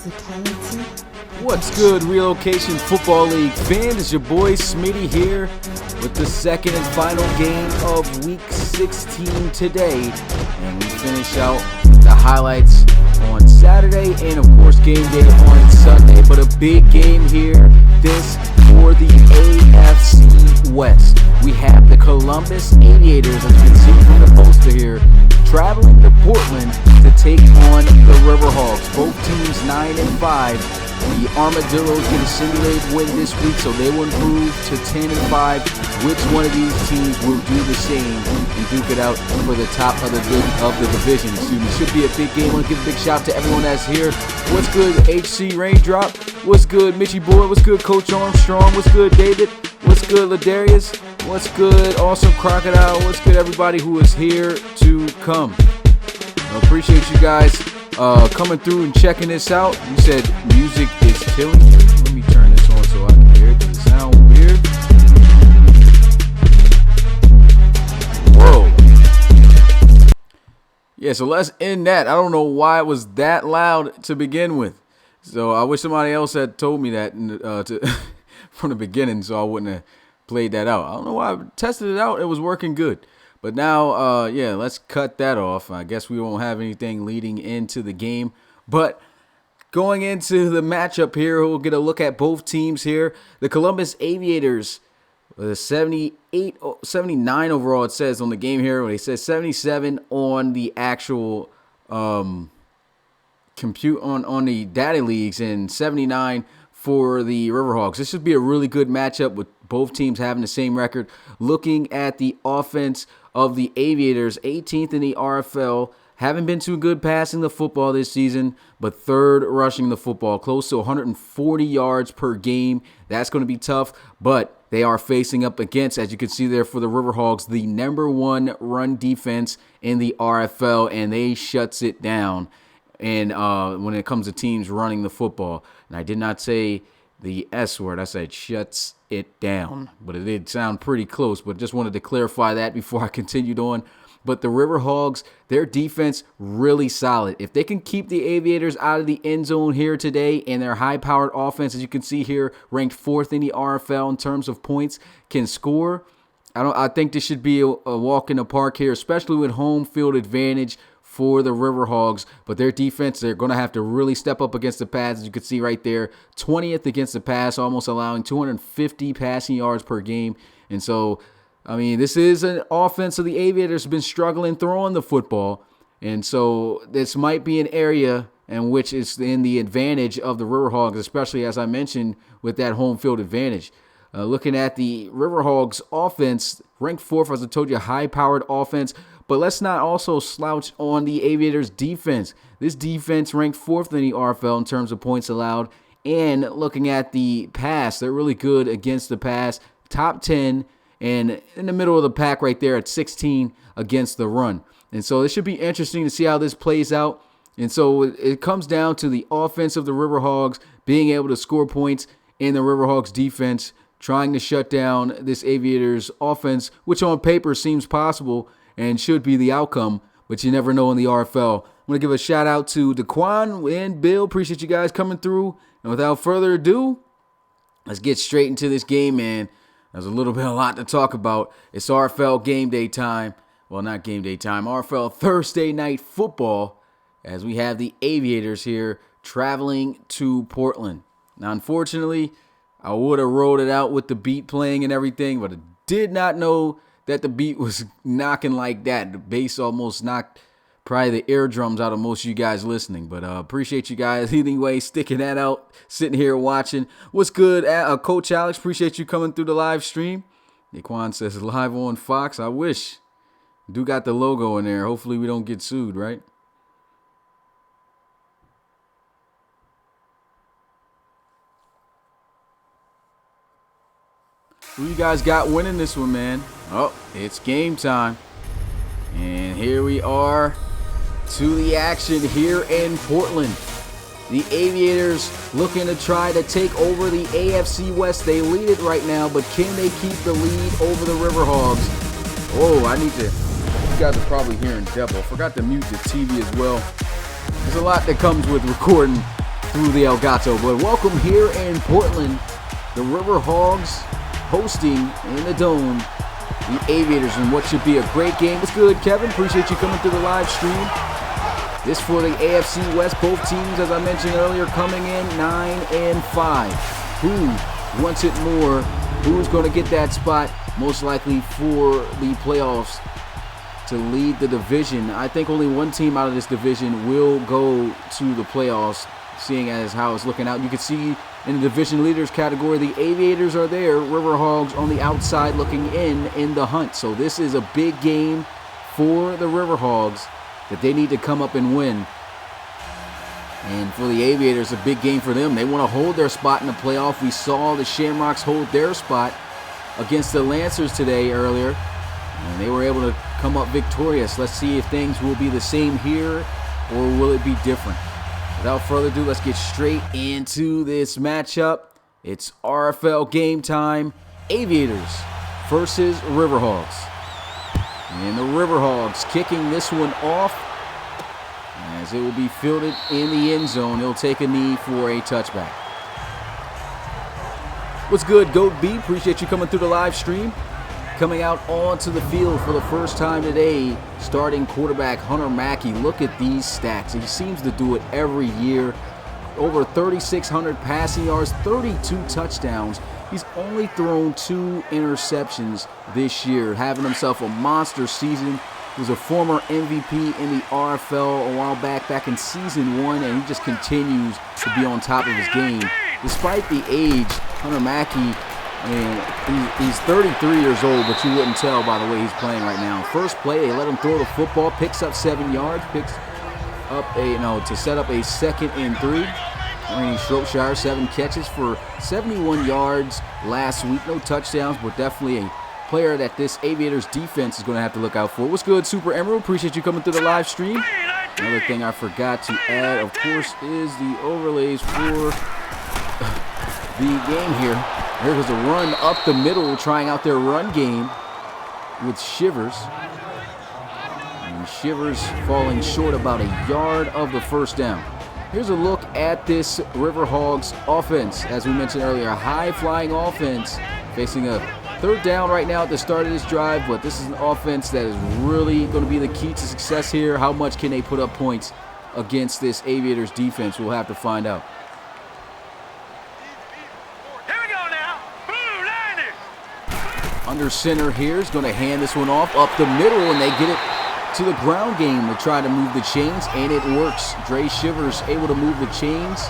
physicality. What's good, Relocation Football League fans? It's your boy Smitty here with the second and final game of Week 16 today. And we finish out the highlights on Saturday and, of course, game day on Sunday. But a big game here, this for the AFC West. We have the Columbus Aviators, as you can see from the poster here, traveling to Portland to take on the River Hogs. Both teams 9-5. The Armadillos get a simulated win this week, so they will improve to 10-5. Which one of these teams will do the same and duke it out for the top of the division? Excuse me. Should be a big game. I want to give a big shout out to everyone that's here. What's good, HC Raindrop? What's good, Mitchie Boy? What's good, Coach Armstrong? What's good, David? What's good, Ladarius? What's good, Awesome Crocodile? What's good, everybody who is here to come? I appreciate you guys coming through and checking this out. You said music is killing you. Let me turn this on so I can hear it. Does it sound weird? Whoa. Yeah, so let's end that. I don't know why it was that loud to begin with. So I wish somebody else had told me that from the beginning so I wouldn't have played that out. I don't know why. I tested it out. It was working good. But now, yeah, let's cut that off. I guess we won't have anything leading into the game. But going into the matchup here, we'll get a look at both teams here. The Columbus Aviators, 79 overall, it says on the game here. It says 77 on the actual compute on the data leagues and 79 for the Riverhawks. This should be a really good matchup with both teams having the same record. Looking at the offense of the Aviators, 18th in the RFL. Haven't been too good passing the football this season, but third rushing the football, close to 140 yards per game. That's going to be tough, but they are facing up against, as you can see there for the Riverhawks, the number one run defense in the RFL, and they shuts it down. And when it comes to teams running the football, and I did not say the S word, I said shuts it down, but it did sound pretty close, but just wanted to clarify that before I continued on. But the River Hogs, their defense really solid. If they can keep the Aviators out of the end zone here today, and their high-powered offense, as you can see here, ranked 4th in the RFL in terms of points, can score, I think this should be a walk in the park here, especially with home field advantage for the River Hogs. But their defense, they're going to have to really step up against the pass, as you can see right there. 20th against the pass, almost allowing 250 passing yards per game. And so, I mean, this is an offense of the Aviators have been struggling throwing the football. And so this might be an area in which it's in the advantage of the River Hogs, especially, as I mentioned, with that home field advantage. Looking at the River Hogs offense, ranked 4th, as I told you, high-powered offense. But let's not also slouch on the Aviators' defense. This defense ranked 4th in the RFL in terms of points allowed. And looking at the pass, they're really good against the pass. Top 10 and in the middle of the pack right there at 16 against the run. And so it should be interesting to see how this plays out. And so it comes down to the offense of the River Hogs being able to score points in the River Hogs' defense, trying to shut down this Aviators' offense, which on paper seems possible and should be the outcome, but you never know in the RFL. I want to give a shout out to Daquan and Bill. Appreciate you guys coming through. And without further ado, let's get straight into this game, man. There's a lot to talk about. It's RFL game day time. Well, not game day time. RFL Thursday night football, as we have the Aviators here traveling to Portland. Now, unfortunately, I would have rolled it out with the beat playing and everything, but I did not know that the beat was knocking like that. The bass almost knocked probably the eardrums out of most of you guys listening. But appreciate you guys anyway sticking that out, sitting here watching. What's good, Coach Alex? Appreciate you coming through the live stream. Daquan says live on Fox. I wish. Do got the logo in there. Hopefully we don't get sued, right? Who you guys got winning this one, man? Oh, it's game time. And here we are to the action here in Portland. The Aviators looking to try to take over the AFC West. They lead it right now, but can they keep the lead over the River Hogs? Oh, you guys are probably hearing Devil. Forgot to mute the TV as well. There's a lot that comes with recording through the El Gato. But welcome here in Portland, the River Hogs hosting in the Dome the Aviators in what should be a great game. What's good, Kevin? Appreciate you coming through the live stream. This for the AFC West. Both teams, as I mentioned earlier, coming in 9-5. Who wants it more? Who's going to get that spot most likely for the playoffs to lead the division? I think only one team out of this division will go to the playoffs, seeing as how it's looking out. You can see in the division leaders category, the Aviators are there. River Hogs on the outside looking in the hunt. So this is a big game for the River Hogs that they need to come up and win. And for the Aviators, a big game for them. They want to hold their spot in the playoff. We saw the Shamrocks hold their spot against the Lancers today earlier, and they were able to come up victorious. Let's see if things will be the same here or will it be different. Without further ado, let's get straight into this matchup. It's RFL game time. Aviators versus River Hogs. And the River Hogs kicking this one off as it will be fielded in the end zone. He'll take a knee for a touchback. What's good, Goat B? Appreciate you coming through the live stream. Coming out onto the field for the first time today, starting quarterback Hunter Mackey. Look at these stats. He seems to do it every year. Over 3,600 passing yards, 32 touchdowns. He's only thrown 2 interceptions this year, having himself a monster season. He was a former MVP in the RFL a while back in season 1, and he just continues to be on top of his game. Despite the age, Hunter Mackey, I mean, he's 33 years old, but you wouldn't tell by the way he's playing right now. First play, they let him throw the football, picks up 7 yards, picks up to set up a 2nd and 3. Randy Shropshire, 7 catches for 71 yards last week. No touchdowns, but definitely a player that this Aviators defense is going to have to look out for. What's good, Super Emerald? Appreciate you coming through the live stream. Another thing I forgot to add, of course, is the overlays for the game here. There was a run up the middle, trying out their run game with Shivers. And Shivers falling short about a yard of the first down. Here's a look at this River Hogs offense. As we mentioned earlier, a high-flying offense facing a 3rd down right now at the start of this drive, but this is an offense that is really going to be the key to success here. How much can they put up points against this Aviators defense? We'll have to find out. Here we go now. Blue Niners. Under center here is going to hand this one off up the middle, and they get it to the ground game to try to move the chains, and it works. Dre Shivers able to move the chains.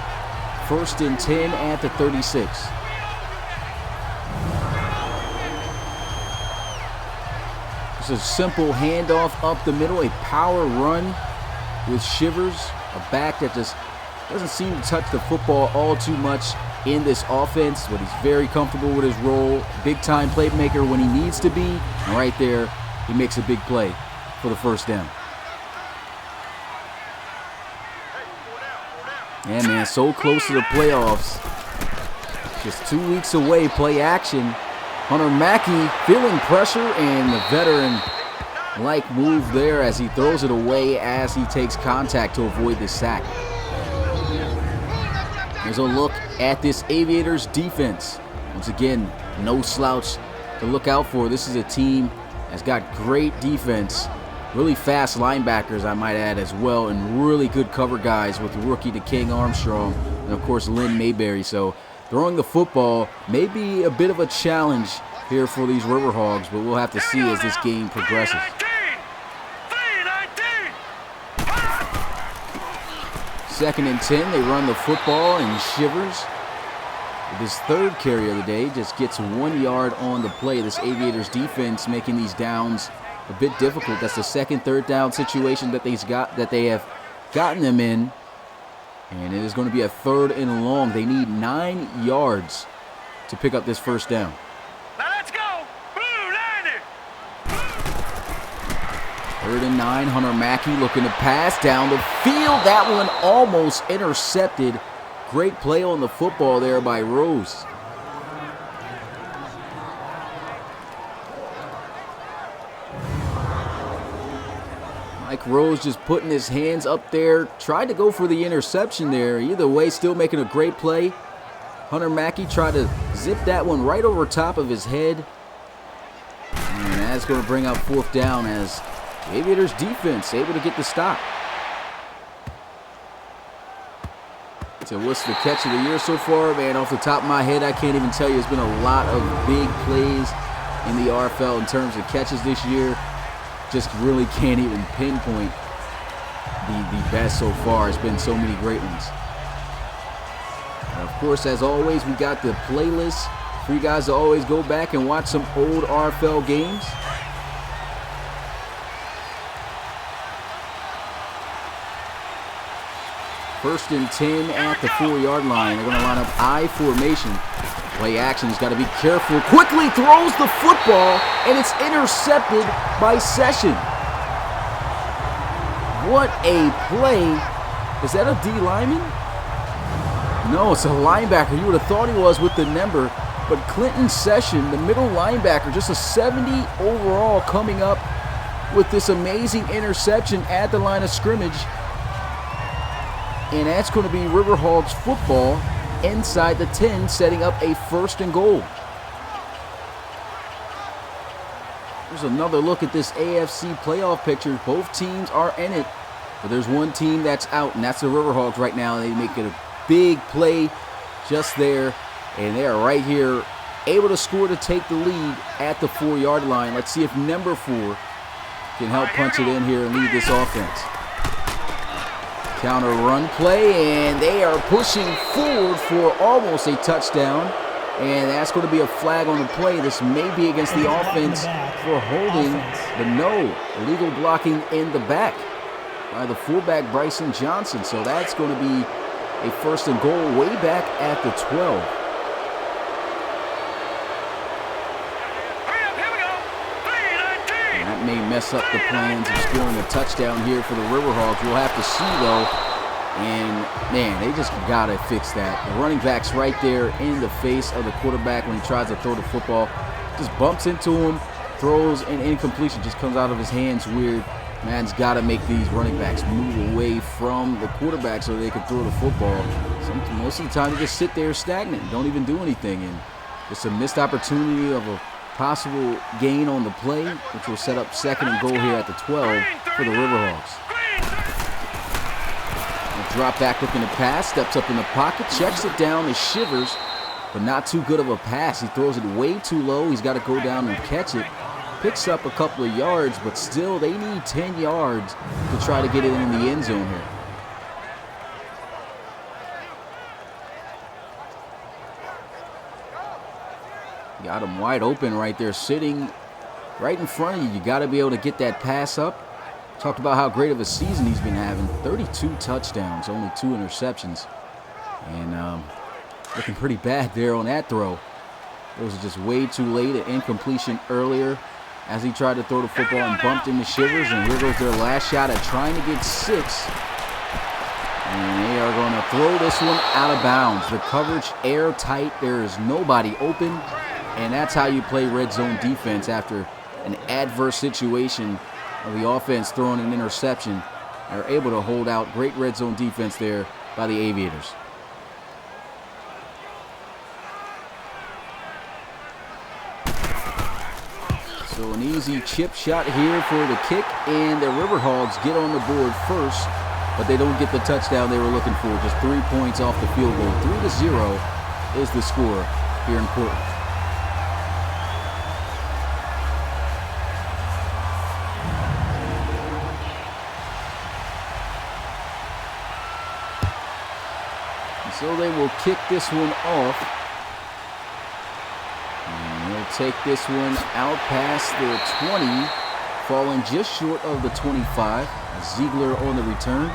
1st and 10 at the 36. It's a simple handoff up the middle, a power run with Shivers, a back that just doesn't seem to touch the football all too much in this offense, but he's very comfortable with his role. Big-time playmaker when he needs to be, and right there, he makes a big play for the first down. Yeah, man, so close to the playoffs. Just 2 weeks away, play action. Hunter Mackey feeling pressure, and the veteran-like move there as he throws it away as he takes contact to avoid the sack. Here's a look at this Aviators defense. Once again, no slouch to look out for. This is a team that's got great defense. Really fast linebackers, I might add, as well, and really good cover guys with rookie to King Armstrong and, of course, Lynn Mayberry. So throwing the football may be a bit of a challenge here for these River Hogs, but we'll have to see as this game progresses. 2nd and 10, they run the football, and Shivers, with his 3rd carry of the day, just gets 1 yard on the play. This Aviators defense making these downs a bit difficult. That's the 2nd, 3rd down situation that they have gotten them in. And it is going to be a 3rd and long. They need 9 yards to pick up this first down. Now let's go. Blue Niners. 3rd and 9, Hunter Mackey looking to pass down the field. That one almost intercepted. Great play on the football there by Rose. Mike Rose just putting his hands up there, tried to go for the interception there. Either way, still making a great play. Hunter Mackey tried to zip that one right over top of his head. And that's going to bring out 4th down as the Aviators defense able to get the stop. So what's the catch of the year so far? Man, off the top of my head, I can't even tell you. It's been a lot of big plays in the RFL in terms of catches this year. Just really can't even pinpoint the best so far. It's been so many great ones. And of course, as always, we got the playlist for you guys to always go back and watch some old RFL games. First and 10 at the 4-yard line. They're going to line up I formation. Play action. He's got to be careful. Quickly throws the football, and it's intercepted by Session. What a play. Is that a D lineman? No, it's a linebacker. You would have thought he was with the number. But Clinton Session, the middle linebacker, just a 70 overall, coming up with this amazing interception at the line of scrimmage. And that's going to be River Hogs football inside the 10, setting up a 1st and goal. There's another look at this AFC playoff picture. Both teams are in it, but there's one team that's out, and that's the River Hogs right now. They make it a big play just there, and they are right here, able to score to take the lead at the 4-yard line. Let's see if number 4 can help punch it in here and lead this offense. Counter run play, and they are pushing forward for almost a touchdown. And that's going to be a flag on the play. This may be against the offense for holding, but no, illegal blocking in the back by the fullback Bryson Johnson. So that's going to be a 1st and goal way back at the 12. May mess up the plans of scoring a touchdown here for the River Hogs. We'll have to see, though. And, man, they just got to fix that. The running back's right there in the face of the quarterback when he tries to throw the football. Just bumps into him, throws an incompletion, just comes out of his hands weird. Man's got to make these running backs move away from the quarterback so they can throw the football. Most of the time, they just sit there stagnant, don't even do anything. And it's a missed opportunity of a possible gain on the play, which will set up 2nd and goal here at the 12 for the River Hogs. A drop back looking to pass, steps up in the pocket, checks it down to Shivers, but not too good of a pass. He throws it way too low. He's got to go down and catch it. Picks up a couple of yards, but still they need 10 yards to try to get it in the end zone here. Got him wide open right there, sitting right in front of you. You got to be able to get that pass up. Talked about how great of a season he's been having. 32 touchdowns, only 2 interceptions. And looking pretty bad there on that throw. It was just way too late, an incompletion earlier as he tried to throw the football and bumped into Shivers. And here goes their last shot at trying to get 6. And they are going to throw this one out of bounds. The coverage airtight. There is nobody open. And that's how you play red zone defense after an adverse situation of the offense throwing an interception. They're able to hold out. Great red zone defense there by the Aviators. So an easy chip shot here for the kick, and the River Hogs get on the board first, but they don't get the touchdown they were looking for. Just 3 points off the field goal. 3-0 is the score here in Portland. So they will kick this one off. And they'll take this one out past the 20, falling just short of the 25. Ziegler on the return.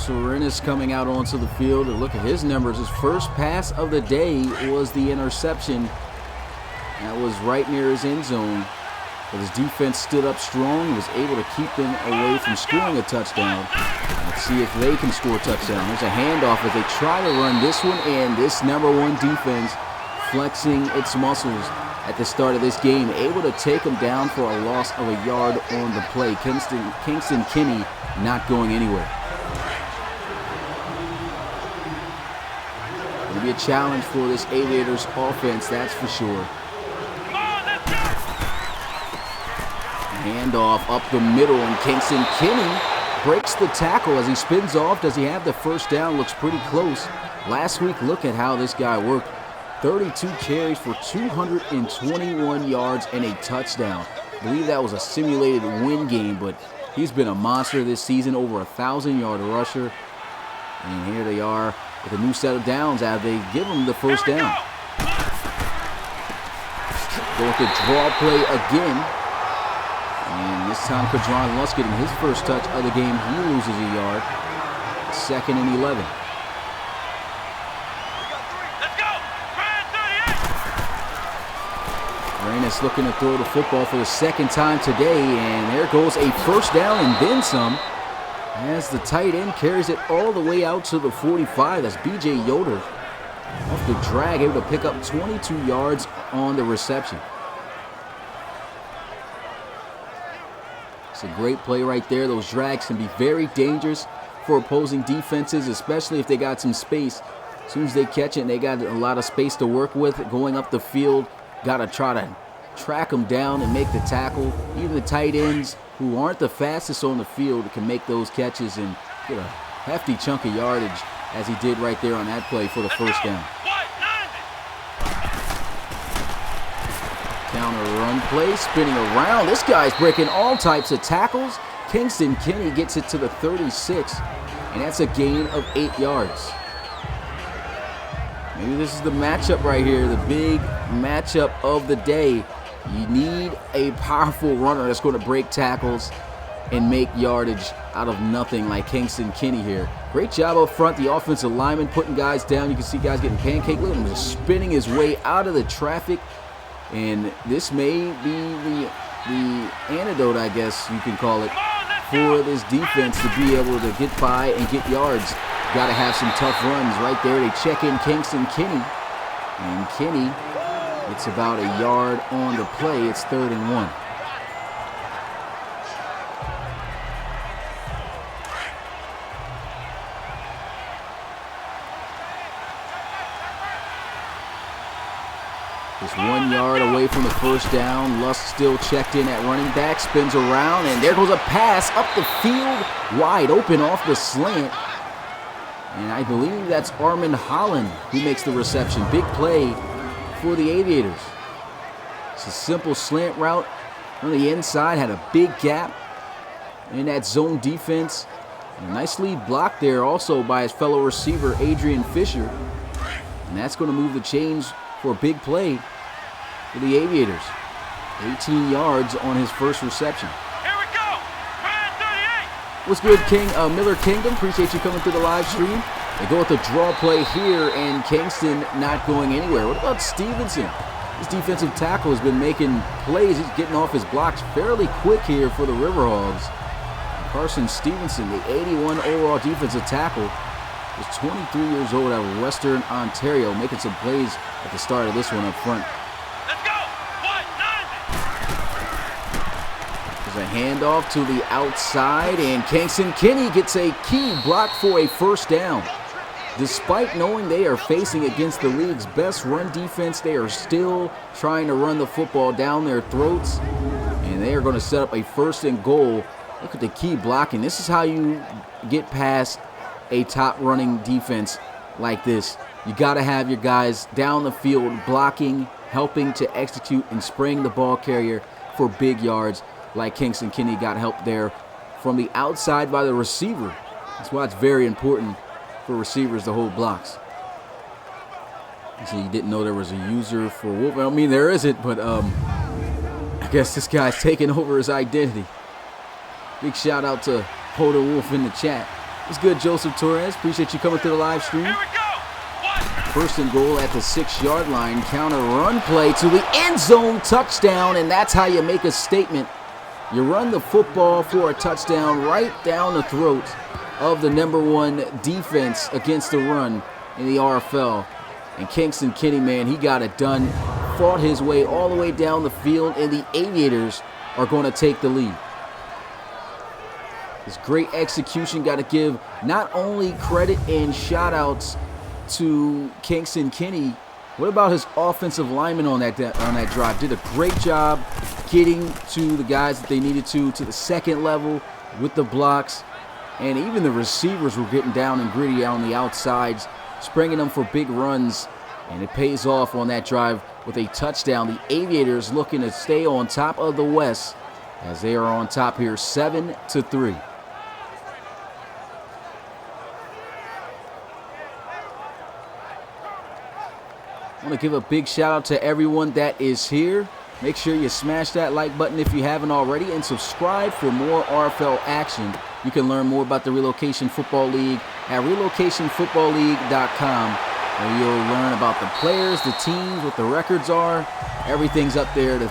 Serenis coming out onto the field, and look at his numbers. His first pass of the day was the interception. That was right near his end zone. But his defense stood up strong and was able to keep them away from scoring a touchdown. Let's see if they can score a touchdown. There's a handoff as they try to run this one, and this #1 defense flexing its muscles at the start of this game, able to take them down for a loss of a yard on the play. Kingston Kinney not going anywhere. It'll be a challenge for this Aviators offense, that's for sure. Handoff up the middle, and Kingston Kinney breaks the tackle as he spins off. Does he have the first down? Looks pretty close. Last week, look at how this guy worked. 32 carries for 221 yards and a touchdown. I believe that was a simulated win game, but he's been a monster this season, over 1,000-yard rusher. And here they are with a new set of downs as they give him the first down. Go with the draw play again. And this time, Kadron Lusk getting his first touch of the game. He loses a yard. 2nd and 11. Reynolds looking to throw the football for the second time today. And there goes a first down and then some. As the tight end carries it all the way out to the 45. That's B.J. Yoder. Off the drag, able to pick up 22 yards on the reception. It's a great play right there. Those drags can be very dangerous for opposing defenses, especially if they got some space. As soon as they catch it and they got a lot of space to work with going up the field, got to try to track them down and make the tackle. Even the tight ends, who aren't the fastest on the field, can make those catches and get a hefty chunk of yardage, as he did right there on that play for the first down. Counter run play, spinning around. This guy's breaking all types of tackles. Kingston Kinney gets it to the 36, and that's a gain of 8 yards. Maybe this is the matchup right here, the big matchup of the day. You need a powerful runner that's going to break tackles and make yardage out of nothing like Kingston Kinney here. Great job up front, the offensive lineman putting guys down. You can see guys getting pancake. Look at him just spinning his way out of the traffic. And this may be the antidote, I guess you can call it, for this defense to be able to get by and get yards. Got to have some tough runs right there. They check in Kingston Kinney. And Kinney, it's about a yard on the play. It's 3rd and 1. Just 1 yard away from the first down. Lusk still checked in at running back. Spins around, and there goes a pass up the field. Wide open off the slant. And I believe that's Armand Holland who makes the reception. Big play for the Aviators. It's a simple slant route on the inside. Had a big gap in that zone defense. And nicely blocked there also by his fellow receiver, Adrian Fisher. And that's going to move the chains for a big play for the Aviators. 18 yards on his first reception. Here we go. Brand 38. What's good, Miller Kingdom? Appreciate you coming through the live stream. They go with the draw play here, and Kingston not going anywhere. What about Stevenson? This defensive tackle has been making plays. He's getting off his blocks fairly quick here for the Riverhogs. Carson Stevenson, the 81 overall defensive tackle, is 23 years old out of Western Ontario, making some plays at the start of this one up front. Let's go. 190. There's a handoff to the outside, and Kingston Kinney gets a key block for a first down. Despite knowing they are facing against the league's best run defense, they are still trying to run the football down their throats, and they are going to set up a 1st and goal. Look at the key blocking. This is how you get past a top running defense like this. You got to have your guys down the field blocking, helping to execute and spraying the ball carrier for big yards like Kingston Kinney got help there from the outside by the receiver. That's why it's very important for receivers to hold blocks. So you didn't know there was a user for Wolf. I mean, there isn't, but I guess this guy's taking over his identity. Big shout out to Holder Wolf in the chat. What's good, Joseph Torres? Appreciate you coming to the live stream. Here we go. 190. First and goal at the 6-yard line. Counter run play to the end zone, touchdown, and that's how you make a statement. You run the football for a touchdown right down the throat of the #1 defense against the run in the RFL. And Kingston Kinney, man, he got it done. Fought his way all the way down the field, and the Aviators are going to take the lead. This great execution, got to give not only credit and shout-outs to Kingston Kinney. What about his offensive lineman on that drive? Did a great job getting to the guys that they needed to the second level with the blocks. And even the receivers were getting down and gritty on the outsides, springing them for big runs. And it pays off on that drive with a touchdown. The Aviators looking to stay on top of the West as they are on top here 7-3. I want to give a big shout out to everyone that is here. Make sure you smash that like button if you haven't already, and subscribe for more RFL action. You can learn more about the Relocation Football League at relocationfootballleague.com, where you'll learn about the players, the teams, what the records are. Everything's up there to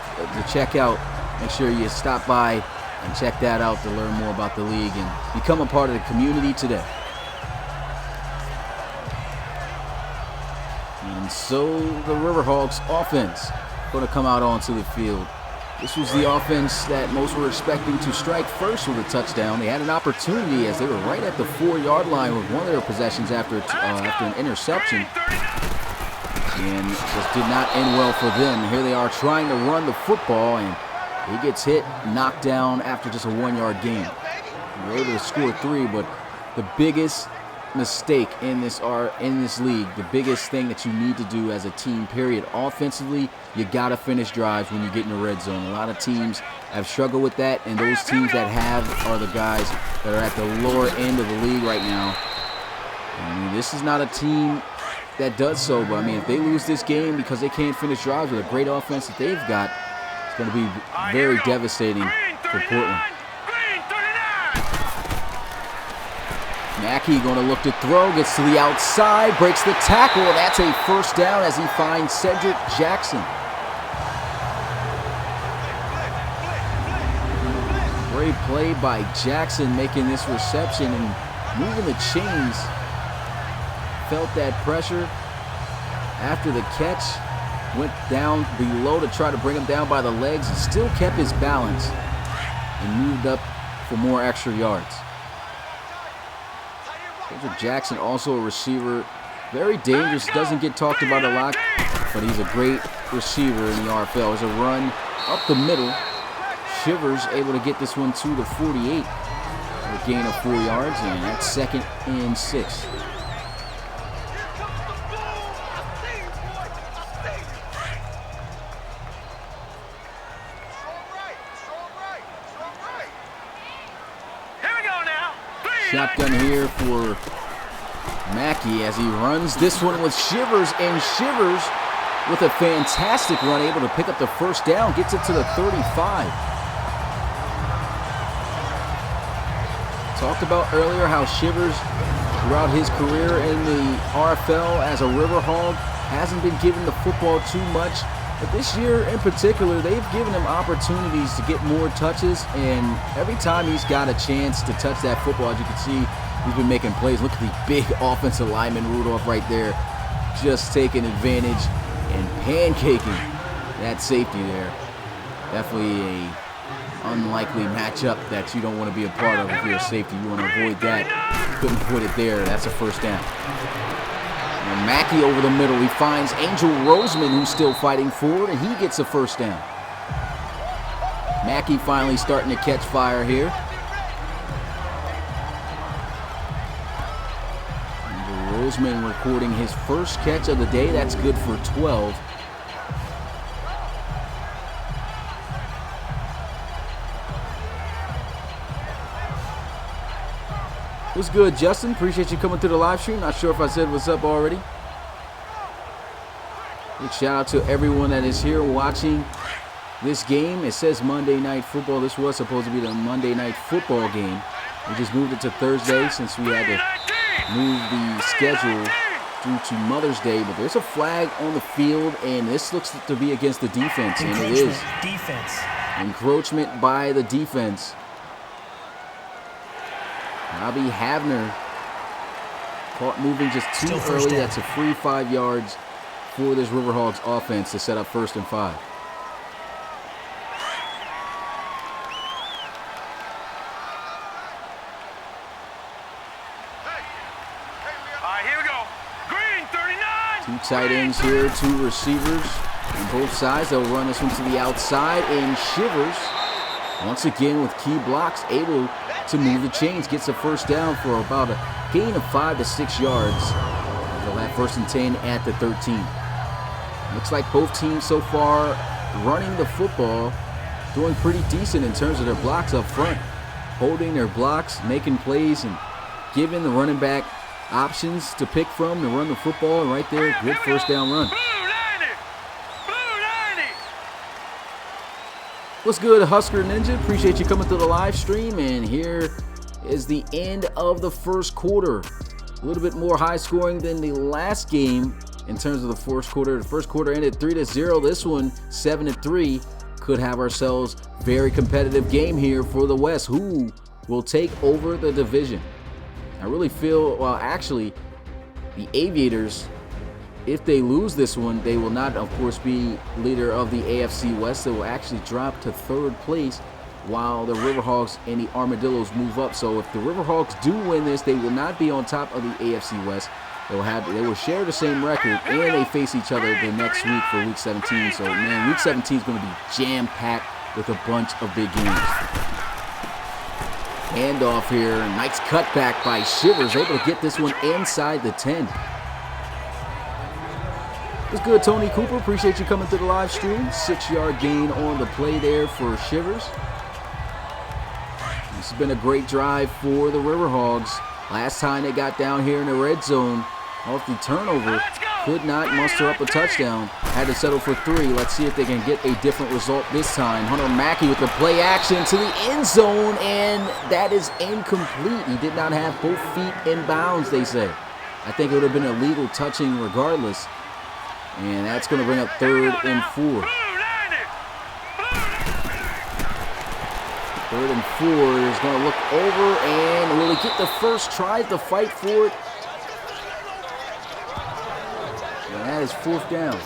check out. Make sure you stop by and check that out to learn more about the league and become a part of the community today. And so the Riverhawks offense going to come out onto the field. This was the offense that most were expecting to strike first with a touchdown. They had an opportunity as they were right at the 4-yard line with one of their possessions after an interception. And just did not end well for them. Here they are trying to run the football, and he gets hit, knocked down after just a 1-yard gain. They were able to score 3, but the biggest mistake in this league, the biggest thing that you need to do as a team, period, offensively, you got to finish drives when you get in the red zone. A lot of teams have struggled with that, and those teams that have are the guys that are at the lower end of the league right now. I mean, this is not a team that does so, but I mean, if they lose this game because they can't finish drives with a great offense that they've got, it's going to be very devastating for Portland. Mackey going to look to throw, gets to the outside, breaks the tackle. That's a first down as he finds Cedric Jackson. Great play by Jackson making this reception and moving the chains. Felt that pressure after the catch. Went down below to try to bring him down by the legs. He still kept his balance and moved up for more extra yards. Cedric Jackson, also a receiver, very dangerous, doesn't get talked about a lot, but he's a great receiver in the RFL. There's a run up the middle. Shivers able to get this one to the 48 for a gain of 4 yards, and that's 2nd and 6. Shotgun here for Mackey as he runs this one with Shivers, and Shivers with a fantastic run, able to pick up the first down, gets it to the 35. Talked about earlier how Shivers, throughout his career in the RFL as a Riverhawk, hasn't been given the football too much. But this year in particular, they've given him opportunities to get more touches, and every time he's got a chance to touch that football, as you can see, he's been making plays. Look at the big offensive lineman Rudolph right there, just taking advantage and pancaking that safety there. Definitely a unlikely matchup that you don't want to be a part of if you're a safety. You want to avoid that. Couldn't put it there. That's a first down. And Mackey over the middle. He finds Angel Roseman, who's still fighting forward, and he gets a first down. Mackey finally starting to catch fire here. Angel Roseman recording his first catch of the day. That's good for 12. What's good, Justin? Appreciate you coming through the live stream. Not sure if I said what's up already. Big shout out to everyone that is here watching this game. It says Monday Night Football. This was supposed to be the Monday Night Football game. We just moved it to Thursday since we had to move the schedule through to Mother's Day, but there's a flag on the field, and this looks to be against the defense, and it is. Defense. Encroachment by the defense. Robbie Havner caught moving just too early. That's a free 5 yards for this Riverhawks offense to set up 1st and 5. Here we go. Green 39. 2 tight ends here, 2 receivers on both sides. They'll run this one to the outside, and Shivers, once again with key blocks, able to move the chains. Gets a 1st down for about a gain of 5 to 6 yards. They'll have 1st and 10 at the 13. Looks like both teams so far running the football, doing pretty decent in terms of their blocks up front. Holding their blocks, making plays, and giving the running back options to pick from to run the football. And right there, good 1st down run. What's good, Husker Ninja? Appreciate you coming to the live stream. And here is the end of the 1st quarter. A little bit more high scoring than the last game in terms of the 1st quarter. The 1st quarter ended 3-0. This one 7-3. Could have ourselves very competitive game here for the West. Who will take over the division? I really feel, well, actually, the Aviators, if they lose this one, they will not, of course, be leader of the AFC West. They will actually drop to 3rd place, while the Riverhawks and the Armadillos move up. So if the Riverhawks do win this, they will not be on top of the AFC West. They will share the same record, and they face each other the next week for Week 17. So, man, Week 17 is going to be jam-packed with a bunch of big games. Handoff here, nice cutback by Shivers, able to get this one inside the 10. What's good, Tony Cooper? Appreciate you coming to the live stream. 6-yard gain on the play there for Shivers. This has been a great drive for the Riverhogs. Last time they got down here in the red zone off the turnover, could not muster up a touchdown. Had to settle for 3. Let's see if they can get a different result this time. Hunter Mackey with the play action to the end zone, and that is incomplete. He did not have both feet in bounds, they say. I think it would have been illegal touching regardless. And that's going to bring up 3rd and 4. 3rd and 4 is going to look over, and will he get the first try to fight for it? And that is 4th down.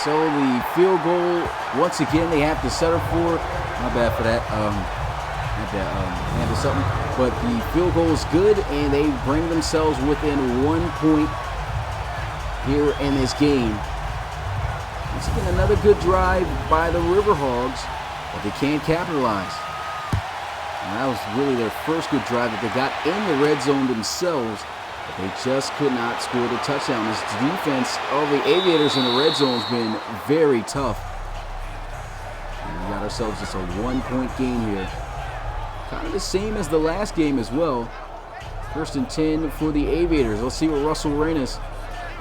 So the field goal, once again, they have to settle for. My bad for that. Handle something. But the field goal is good, and they bring themselves within 1 point here in this game. Once again, another good drive by the Riverhogs, but they can't capitalize. And that was really their first good drive that they got in the red zone themselves. But they just could not score the touchdown. This defense of the Aviators in the red zone has been very tough. And we got ourselves just a 1-point game here. Kind of the same as the last game as well. 1st and 10 for the Aviators. Let's see what Russell Reynes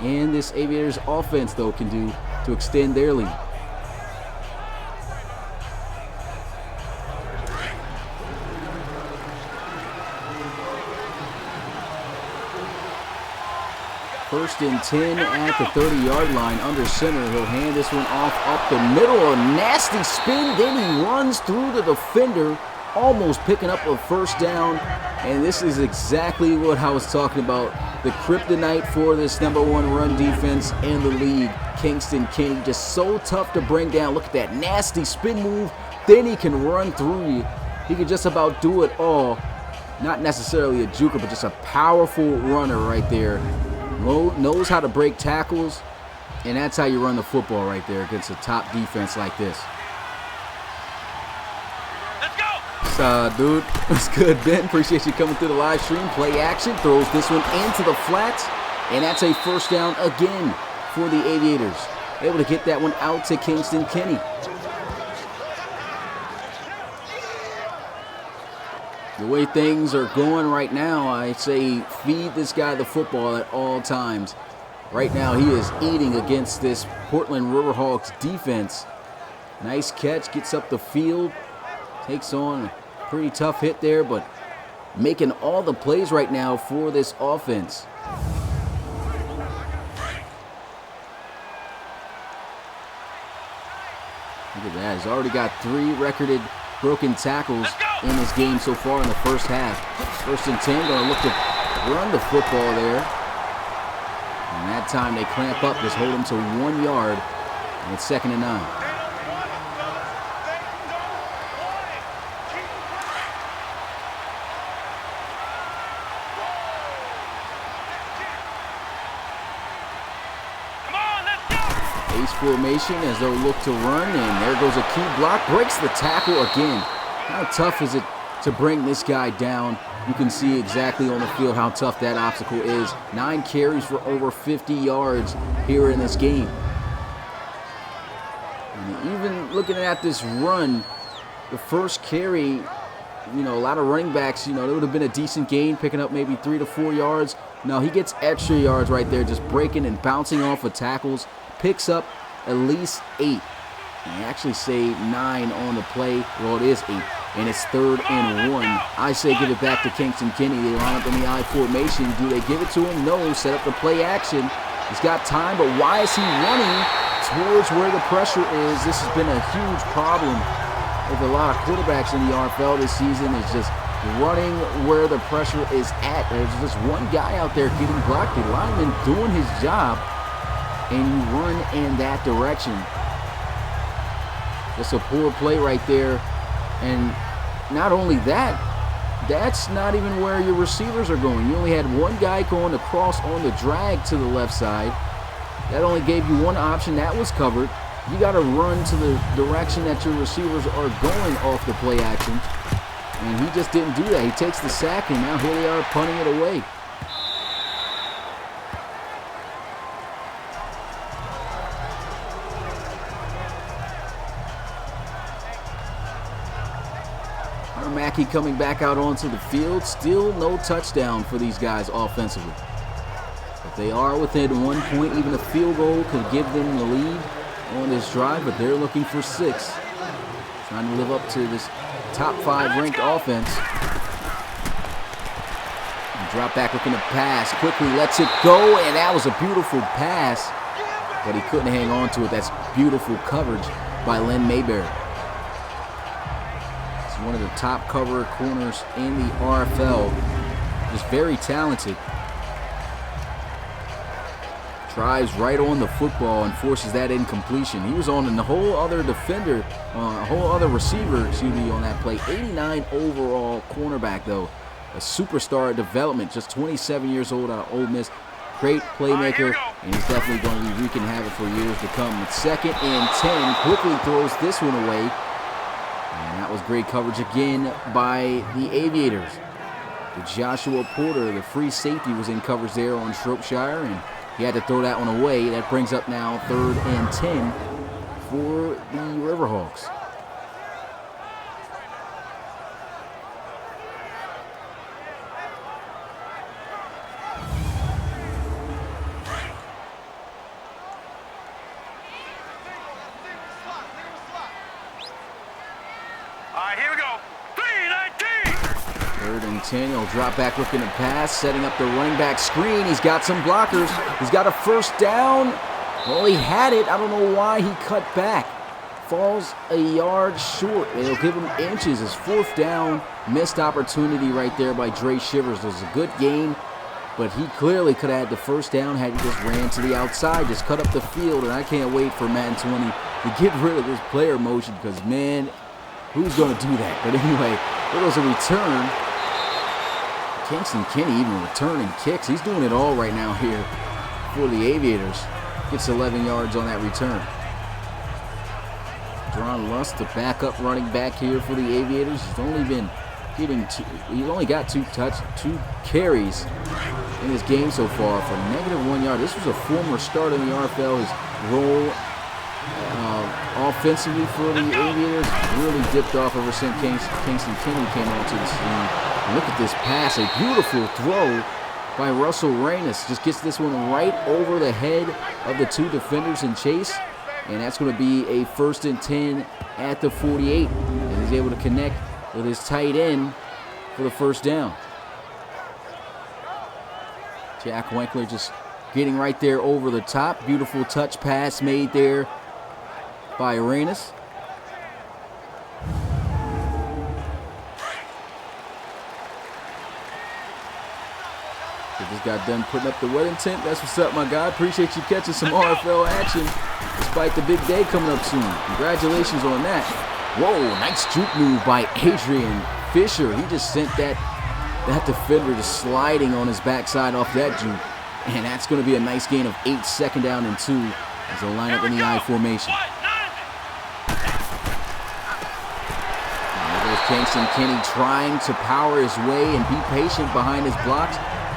and this Aviators offense, though, can do to extend their lead. First and 10 at the 30-yard line under center. He'll hand this one off up the middle. A nasty spin. Then he runs through the defender, almost picking up a 1st down. And this is exactly what I was talking about. The kryptonite for this #1 run defense in the league. Kingston King, just so tough to bring down. Look at that nasty spin move. Then he can run through you. He can just about do it all. Not necessarily a juker, but just a powerful runner right there. Knows how to break tackles, and that's how you run the football right there against a top defense like this. Let's go! What's up, dude? What's good, Ben? Appreciate you coming through the live stream. Play action, throws this one into the flats, and that's a 1st down again for the Aviators. Able to get that one out to Kingston Kenny. The way things are going right now, I say feed this guy the football at all times. Right now, he is eating against this Portland Riverhawks defense. Nice catch, gets up the field, takes on a pretty tough hit there, but making all the plays right now for this offense. Look at that. He's already got 3 recorded broken tackles in this game so far in the first half. 1st and 10, going to look to run the football there. And that time they clamp up, just hold him to 1 yard, and it's 2nd and 9. Ace formation as they'll look to run, and there goes a key block, breaks the tackle again. How tough is it to bring this guy down? You can see exactly on the field how tough that obstacle is. 9 carries for over 50 yards here in this game. And even looking at this run, the first carry, a lot of running backs, there would have been a decent gain, picking up maybe 3 to 4 yards. No, he gets extra yards right there, just breaking and bouncing off of tackles. Picks up at least 8. And they actually say 9 on the play. Well, it is 8. And it's 3rd and 1. I say give it back to Kingston Kinney. They line up in the I formation. Do they give it to him? No. Set up the play action. He's got time, but why is he running towards where the pressure is? This has been a huge problem with a lot of quarterbacks in the RFL this season. Is just running where the pressure is at. There's just one guy out there getting blocked. The lineman doing his job, and you run in that direction. That's a poor play right there. And not only that, that's not even where your receivers are going. You only had one guy going across on the drag to the left side. That only gave you one option. That was covered. You got to run to the direction that your receivers are going off the play action. And he just didn't do that. He takes the sack, and now here they are punting it away. Mackey coming back out onto the field. Still no touchdown for these guys offensively. But they are within 1 point. Even a field goal could give them the lead on this drive, but they're looking for 6. Trying to live up to this top 5 ranked offense. And drop back looking to pass. Quickly lets it go, and that was a beautiful pass. But he couldn't hang on to it. That's beautiful coverage by Len Mayberry. One of the top cover corners in the RFL. Just very talented. Drives right on the football and forces that incompletion. He was on a whole other defender, a whole other receiver, on that play. 89 overall cornerback, though. A superstar development, just 27 years old out of Ole Miss. Great playmaker, and he's definitely going to be wreaking havoc for years to come. It's 2nd and 10. Quickly throws this one away. And that was great coverage again by the Aviators. The Joshua Porter, the free safety, was in coverage there on Shropshire, and he had to throw that one away. That brings up now 3rd and 10 for the Riverhawks. Here we go. 3-19. 3rd and 10. He'll drop back looking to pass, setting up the running back screen. He's got some blockers. He's got a 1st down. Well, he had it. I don't know why he cut back. Falls a yard short. They'll give him inches. His 4th down. Missed opportunity right there by Dre Shivers. It was a good game, but he clearly could have had the 1st down had he just ran to the outside, just cut up the field. And I can't wait for Madden 20 to get rid of this player motion because, man, who's going to do that? But anyway, there was a return. Kingston Kinney even returning kicks. He's doing it all right now here for the Aviators. Gets 11 yards on that return. Deron Lust, the backup running back here for the Aviators. He's only been getting he's only got 2 carries in this game so far for -1 yard. This was a former starter in the RFL. His role offensively for the Aviators really dipped off ever since Kingston Kinney came onto the scene. And look at this pass, a beautiful throw by Russell Reynolds. Just gets this one right over the head of the two defenders in chase. And that's going to be a 1st and 10 at the 48. And he's able to connect with his tight end for the first down. Jack Winkler just getting right there over the top. Beautiful touch pass made there by Reynolds. Just got done putting up the wedding tent. That's what's up, my guy. Appreciate you catching some RFL action despite the big day coming up soon. Congratulations on that. Whoa, nice juke move by Adrian Fisher. He just sent that defender just sliding on his backside off that juke. And that's going to be a nice gain of 8, 2nd down and 2 as they'll line up in the I formation. And there goes Kingston Kenny trying to power his way and be patient behind his blocks.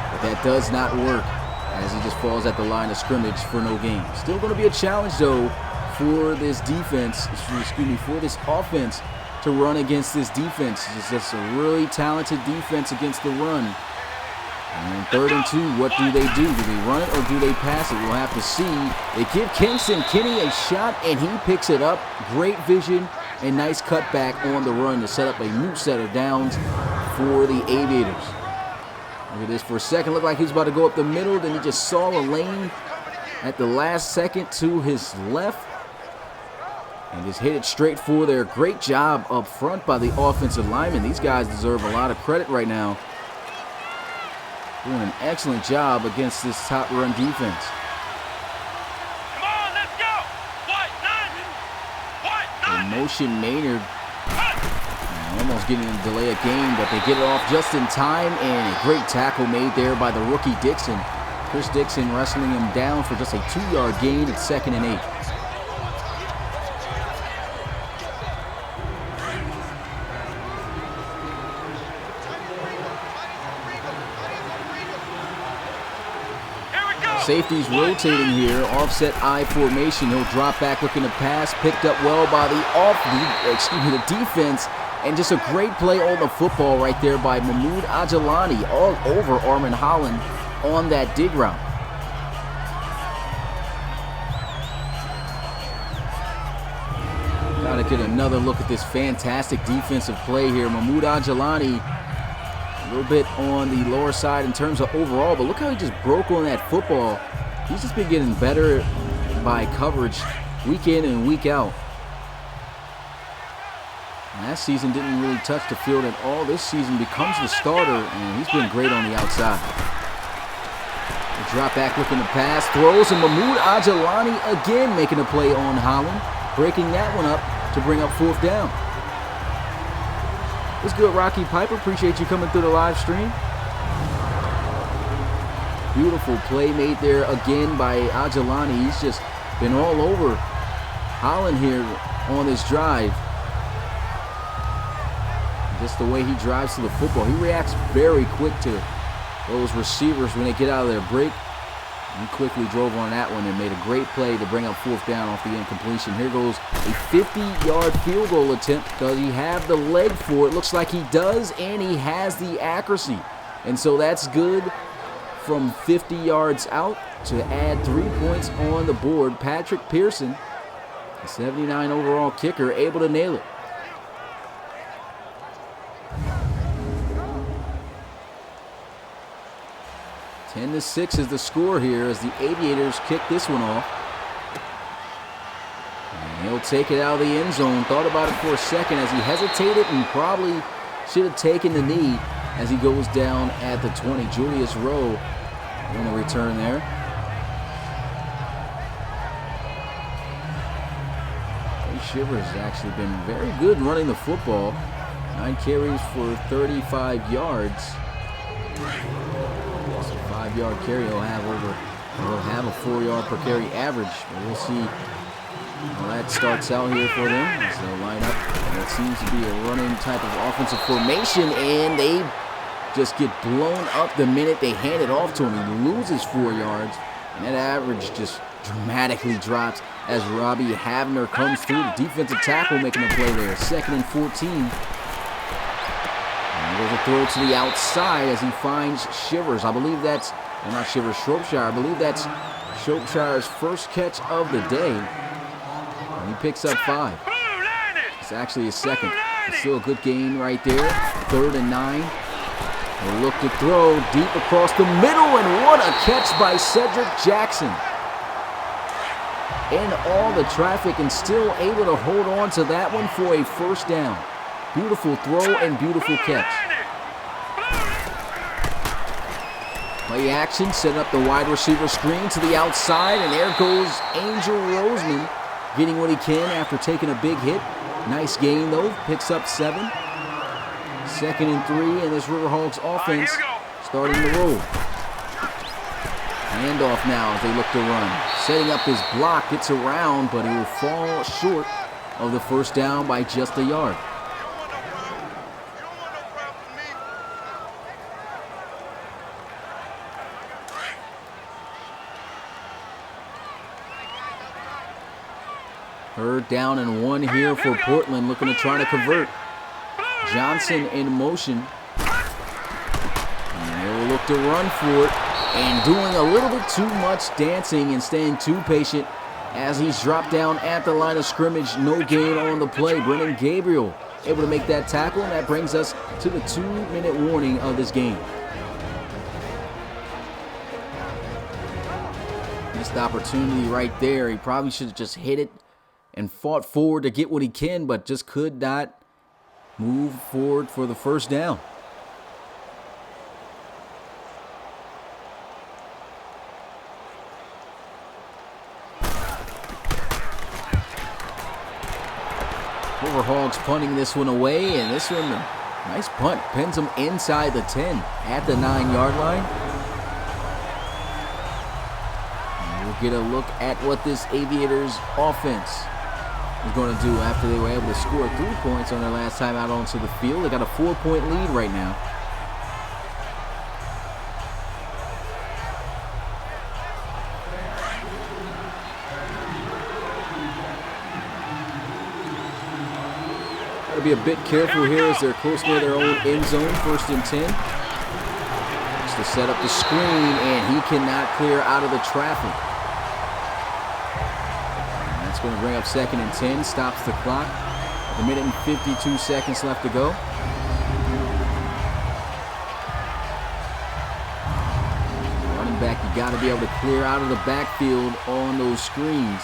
But that does not work as he just falls at the line of scrimmage for no gain. Still going to be a challenge, though, for this defense, for this offense to run against this defense. It's just a really talented defense against the run. And 3rd and 2, what do they do? Do they run it or do they pass it? We'll have to see. They give Kingston Kenny a shot, and he picks it up. Great vision and nice cutback on the run to set up a new set of downs for the Aviators. Look at this for a second. Looked like he was about to go up the middle. Then he just saw a lane at the last second to his left. And just hit it straight for there. Great job up front by the offensive linemen. These guys deserve a lot of credit right now. Doing an excellent job against this top run defense. Come on, let's go. White 90. Motion Maynard. Almost getting a delay of game, but they get it off just in time, and a great tackle made there by the rookie Dixon. Chris Dixon wrestling him down for just a 2-yard gain at 2nd and 8. Safety's rotating here, offset I formation. He'll drop back looking to pass, picked up well by the defense, and just a great play on the football right there by Mahmoud Ajalani all over Armin Holland on that dig route. Gotta get another look at this fantastic defensive play here. Mahmoud Ajalani a little bit on the lower side in terms of overall, but look how he just broke on that football. He's just been getting better by coverage week in and week out. Last season didn't really touch the field at all. This season becomes the starter, and he's been great on the outside. The drop back looking to pass, throws, and Mahmoud Ajalani again making a play on Holland, breaking that one up to bring up 4th down. What's good, Rocky Piper? Appreciate you coming through the live stream. Beautiful play made there again by Ajalani. He's just been all over Holland here on this drive. Just the way he drives to the football. He reacts very quick to those receivers when they get out of their break. He quickly drove on that one and made a great play to bring up 4th down off the incompletion. Here goes a 50-yard field goal attempt. Does he have the leg for it? Looks like he does, and he has the accuracy. And so that's good from 50 yards out to add 3 points on the board. Patrick Pearson, the 79 overall kicker, able to nail it. 10-6 is the score here as the Aviators kick this one off. And he'll take it out of the end zone. Thought about it for a second as he hesitated and probably should have taken the knee as he goes down at the 20. Julius Rowe on the return there. Shivers has actually been very good running the football. 9 carries for 35 yards. That's a 5-yard carry. He'll have a 4-yard per carry average. But we'll see how that starts out here for them as they'll line up. That seems to be a running type of offensive formation, and they just get blown up the minute they hand it off to him. He loses 4 yards, and that average just dramatically drops as Robbie Havner comes through. The defensive tackle making a play there. 2nd and 14. And There's a throw to the outside as he finds Shivers. I believe that's, well, not Shivers, Shropshire. I believe that's Shropshire's first catch of the day. And he picks up 5. It's actually his second. It's still a good gain right there. 3rd and 9. They look to throw deep across the middle, and what a catch by Cedric Jackson. In all the traffic and still able to hold on to that one for a first down. Beautiful throw and beautiful catch. Play action, set up the wide receiver screen to the outside, and there goes Angel Roseman getting what he can after taking a big hit. Nice gain though, picks up 7. 2nd and 3, and this Riverhawks offense starting to roll. Handoff now as they look to run. Setting up his block, gets around, but he will fall short of the first down by just a yard. Third down and 1 here for Portland, looking to try to convert. Johnson in motion. And they'll look to run for it. And doing a little bit too much dancing and staying too patient as he's dropped down at the line of scrimmage. No gain on the play. Brennan Gabriel able to make that tackle, and that brings us to the 2-minute warning of this game. Missed opportunity right there. He probably should have just hit it and fought forward to get what he can, but just could not move forward for the first down. Hogs punting this one away, and this one, nice punt, pins him inside the 10 at the 9-yard line. And we'll get a look at what this Aviators offense is going to do after they were able to score 3 points on their last time out onto the field. They got a 4-point lead right now. Got to be a bit careful here as they're close near their own end zone. 1st and 10. Just to set up the screen, and he cannot clear out of the traffic. And that's going to bring up 2nd and 10. Stops the clock. A minute and 52 seconds left to go. Running back, you got to be able to clear out of the backfield on those screens.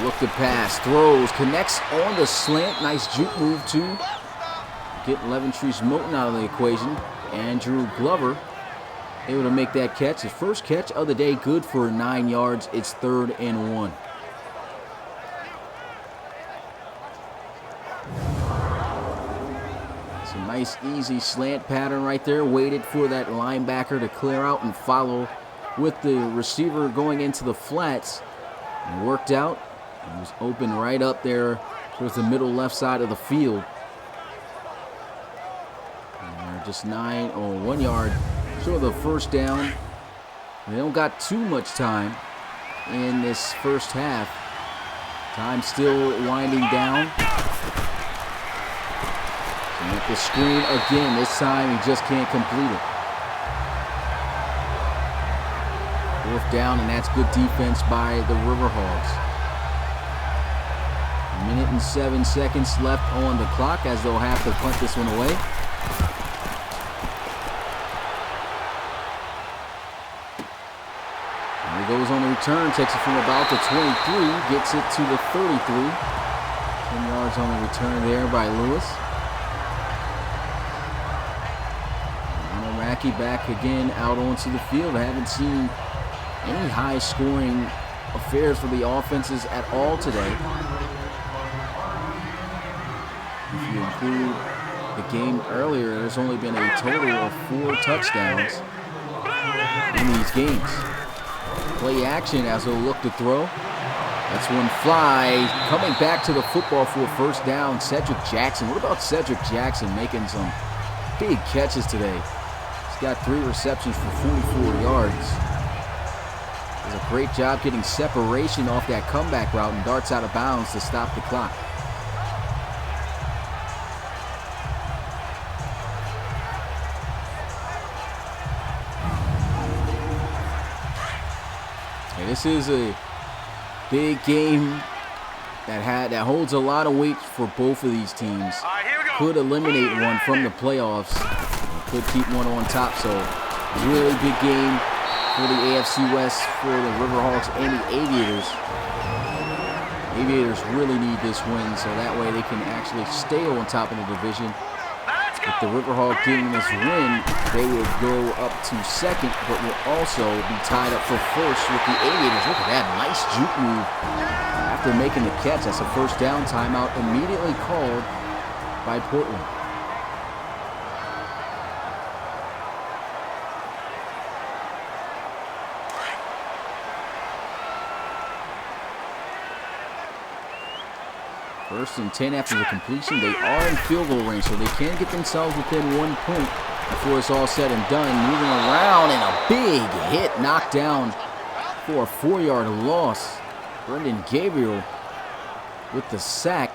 Look to pass, throws, connects on the slant. Nice juke move to get Leventrice Moten out of the equation. Andrew Glover able to make that catch. His first catch of the day, good for 9 yards. It's 3rd and 1. It's a nice, easy slant pattern right there. Waited for that linebacker to clear out and follow with the receiver going into the flats. And worked out. He was open right up there towards the middle left side of the field. And they're just 1 yard short of the first down. They don't got too much time in this first half. Time still winding down. And at the screen again, this time he just can't complete it. 4th down, and that's good defense by the Riverhawks. 1 minute and 7 seconds left on the clock as they'll have to punt this one away. And he goes on the return, takes it from about the 23, gets it to the 33. 10 yards on the return there by Lewis. And Mackey back again out onto the field. I haven't seen any high-scoring affairs for the offenses at all today. If you include the game earlier, there's only been a total of 4 touchdowns in these games. Play action as they'll look to throw. That's one fly. Coming back to the football for a first down, Cedric Jackson. What about Cedric Jackson making some big catches today? He's got 3 receptions for 44 yards. Does a great job getting separation off that comeback route and darts out of bounds to stop the clock. And this is a big game that holds a lot of weight for both of these teams. All right, here we go. Could eliminate one from the playoffs. Could keep one on top. So really big game for the AFC West for the Riverhawks and the Aviators. Aviators really need this win so that way they can actually stay on top of the division. With the Riverhawks getting this win, they will go up to second, but will also be tied up for first with the Aviators. Look at that, nice juke move. After making the catch, that's a first down timeout immediately called by Portland. First and 10 after the completion. They are in field goal range, so they can get themselves within 1 point before it's all said and done. Moving around, and a big hit knocked down for a 4-yard loss. Brendan Gabriel with the sack.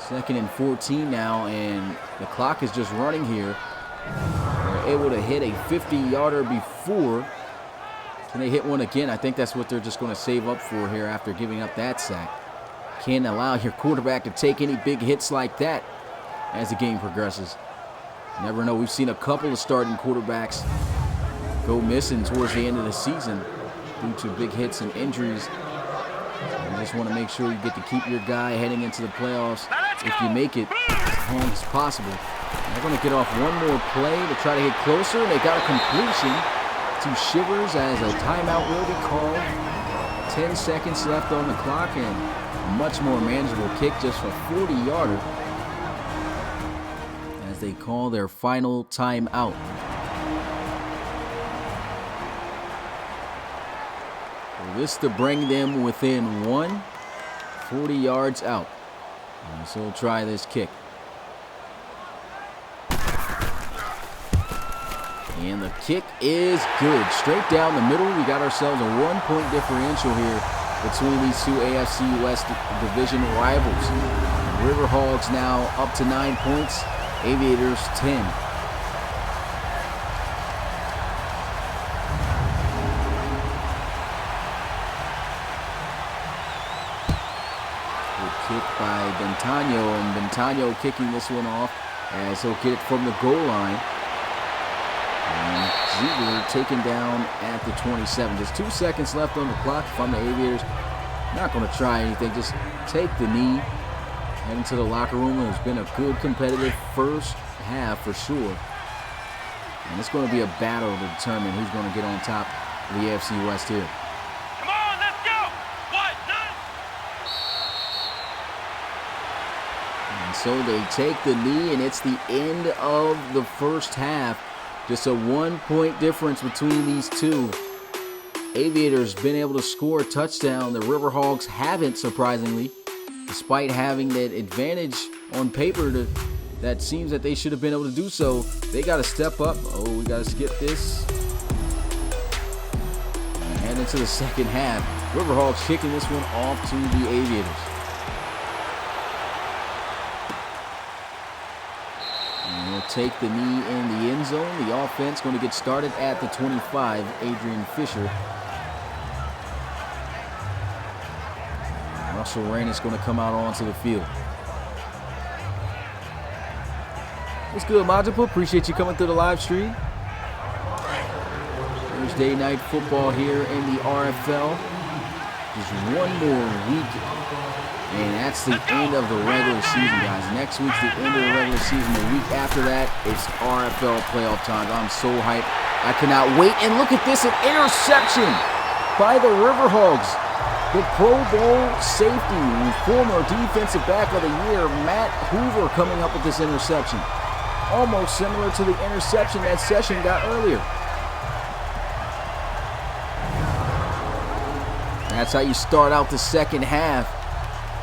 Second and 14 now, and the clock is just running here. They're able to hit a 50-yarder before. Can they hit one again? I think that's what they're just going to save up for here after giving up that sack. Can't allow your quarterback to take any big hits like that as the game progresses. Never know. We've seen a couple of starting quarterbacks go missing towards the end of the season due to big hits and injuries. You just want to make sure you get to keep your guy heading into the playoffs if you make it as long as possible. They're going to get off one more play to try to hit closer. They got a completion to Shivers as a timeout will be called. 10 seconds left on the clock, and much more manageable kick, just a 40-yarder as they call their final timeout. So this to bring them within 40 yards out. And so we'll try this kick. And the kick is good. Straight down the middle. We got ourselves a 1-point differential here between these two AFC West division rivals. Riverhawks now up to 9 points. Aviators 10. Good kick by Bentano, and Bentano kicking this one off as he'll get it from the goal line. And Ziegler taken down at the 27. Just 2 seconds left on the clock from the Aviators. Not going to try anything. Just take the knee. Head into the locker room. It's been a good competitive first half for sure. And it's going to be a battle to determine who's going to get on top of the AFC West here. Come on, let's go. What? And so they take the knee, and it's the end of the first half. Just a 1-point difference between these two. Aviators been able to score a touchdown. The Riverhawks haven't, surprisingly, despite having that advantage on paper that seems that they should have been able to do so. They got to step up. Oh, we got to skip this. And head into the second half. Riverhawks kicking this one off to the Aviators. Take the knee in the end zone. The offense going to get started at the 25. Adrian Fisher. Russell Rain is going to come out onto the field. What's good, Majipa? Appreciate you coming through the live stream. Thursday night football here in the RFL. Just one more week. And that's the end of the regular season, guys. Next week's the end of the regular season. The week after that, it's RFL playoff time. I'm so hyped. I cannot wait. And look at this, an interception by the Riverhawks. The Pro Bowl safety, former defensive back of the year, Matt Hoover, coming up with this interception. Almost similar to the interception that Session got earlier. That's how you start out the second half.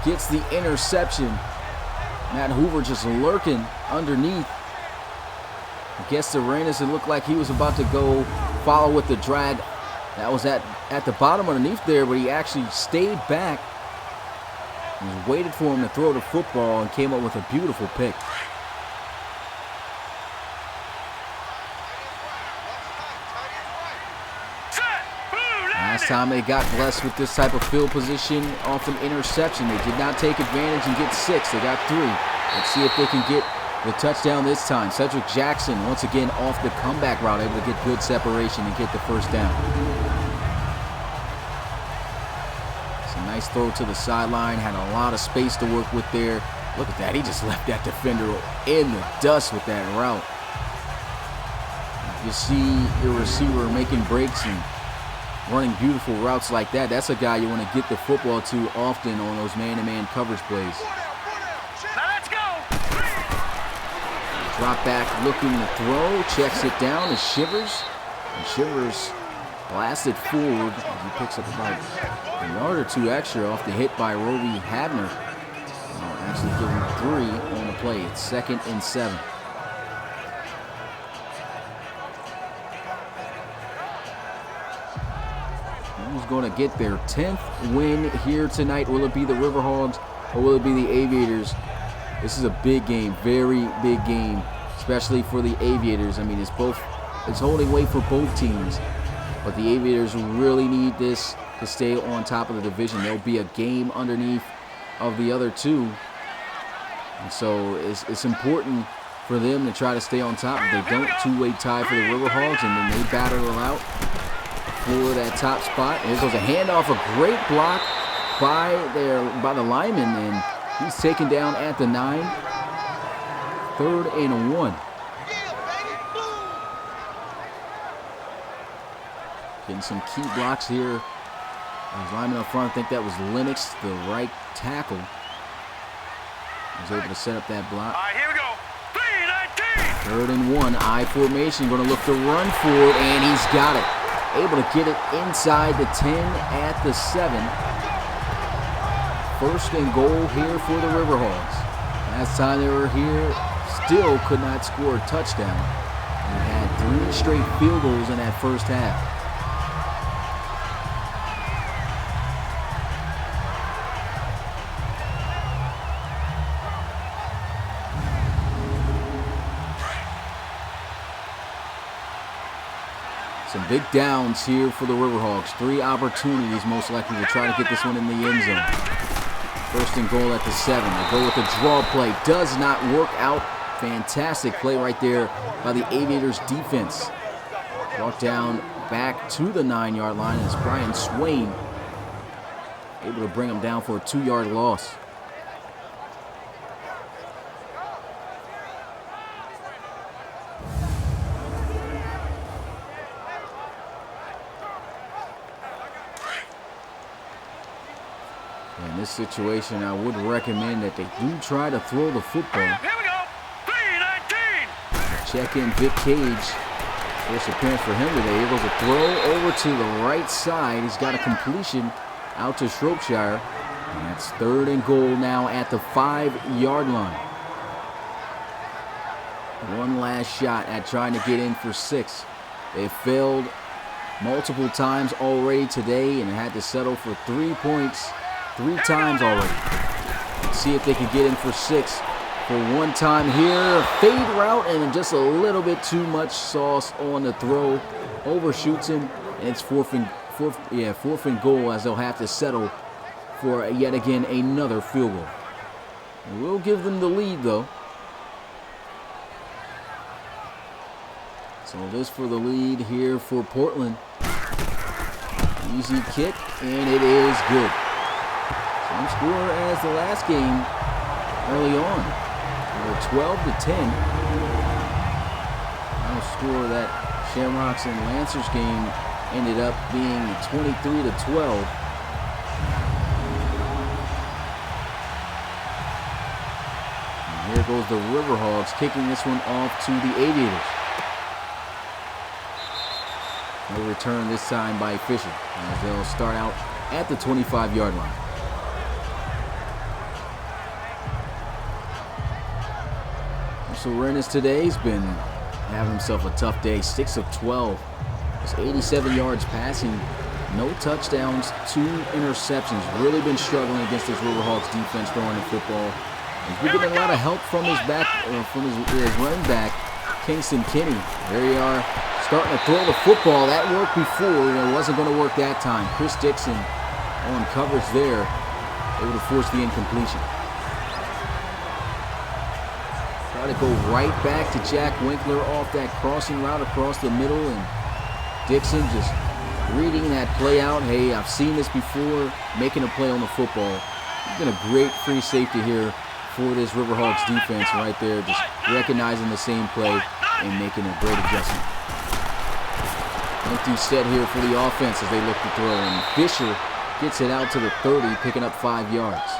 Gets the interception. Matt Hoover just lurking underneath. I guess Arenas, it looked like he was about to go follow with the drag That was at the bottom underneath there, but he actually stayed back and waited for him to throw the football and came up with a beautiful pick. Last time they got blessed with this type of field position off an interception, they did not take advantage and get 6. They got 3. Let's see if they can get the touchdown this time. Cedric Jackson, once again, off the comeback route, able to get good separation and get the first down. It's a nice throw to the sideline. Had a lot of space to work with there. Look at that. He just left that defender in the dust with that route. You see your receiver making breaks and running beautiful routes like that. That's a guy you want to get the football to often on those man-to-man coverage plays. Now let's go. Drop back looking to throw. Checks it down to Shivers. And Shivers blasted forward. He picks up about a yard or 2 extra off the hit by Roby Habner. Actually give him 3 on the play. It's 2nd and 7. Who's going to get their 10th win here tonight? Will it be the Riverhogs or will it be the Aviators? This is a big game, very big game, especially for the Aviators. I mean, it's holding weight for both teams, but the Aviators really need this to stay on top of the division. There'll be a game underneath of the other 2, and so it's important for them to try to stay on top. If they don't, 2-way tie for the Riverhogs, and then they battle it out for that top spot. Here goes a handoff, a great block by the lineman, and he's taken down at the 9. 3rd and 1. Getting some key blocks here. His lineman up front, I think that was Lennox, the right tackle. Was able to set up that block. All right, here we go. 3-19. 3rd and 1. I formation, going to look to run for it, and he's got it. Able to get it inside the 10 at the 7. 1st and goal here for the Riverhogs. Last time they were here, still could not score a touchdown. And had 3 straight field goals in that first half. Some big downs here for the Riverhogs. 3 opportunities most likely to try to get this one in the end zone. 1st and goal at the 7. They go with a draw play. Does not work out. Fantastic play right there by the Aviators defense. Brought down back to the 9-yard line as Brian Swain able to bring him down for a 2-yard loss. In this situation, I would recommend that they do try to throw the football. Here we go. 3-19. Check in Vic Cage. First appearance for him today. Here goes a throw over to the right side. He's got a completion out to Shropshire. And that's 3rd and goal now at the 5-yard line. One last shot at trying to get in for 6. They failed multiple times already today and had to settle for 3 points 3 times already. Let's see if they can get in for 6 for one time here. Fade route and just a little bit too much sauce on the throw. Overshoots him, and it's fourth and goal as they'll have to settle for yet again another field goal. We'll give them the lead though. So this for the lead here for Portland. Easy kick, and it is good. Same score as the last game early on. We're 12-10. Final score of that Shamrocks and Lancers game ended up being 23-12. And here goes the Riverhogs kicking this one off to the Aviators. No return this time by Fisher as they'll start out at the 25-yard line. So Rennes today's been having himself a tough day. 6 of 12 It's 87 yards passing, no touchdowns, 2 interceptions. Really been struggling against this Riverhawks defense throwing the football. He's been getting a lot of help from his running back, Kingston Kinney. There you are, starting to throw the football. That worked before, it wasn't going to work that time. Chris Dixon on coverage there, able to force the incompletion. Try to go right back to Jack Winkler off that crossing route across the middle, and Dixon just reading that play out. Hey, I've seen this before, making a play on the football. He's been a great free safety here for this Riverhawks defense right there, just recognizing the same play and making a great adjustment. Empty set here for the offense as they look to throw, and Fisher gets it out to the 30, picking up 5 yards.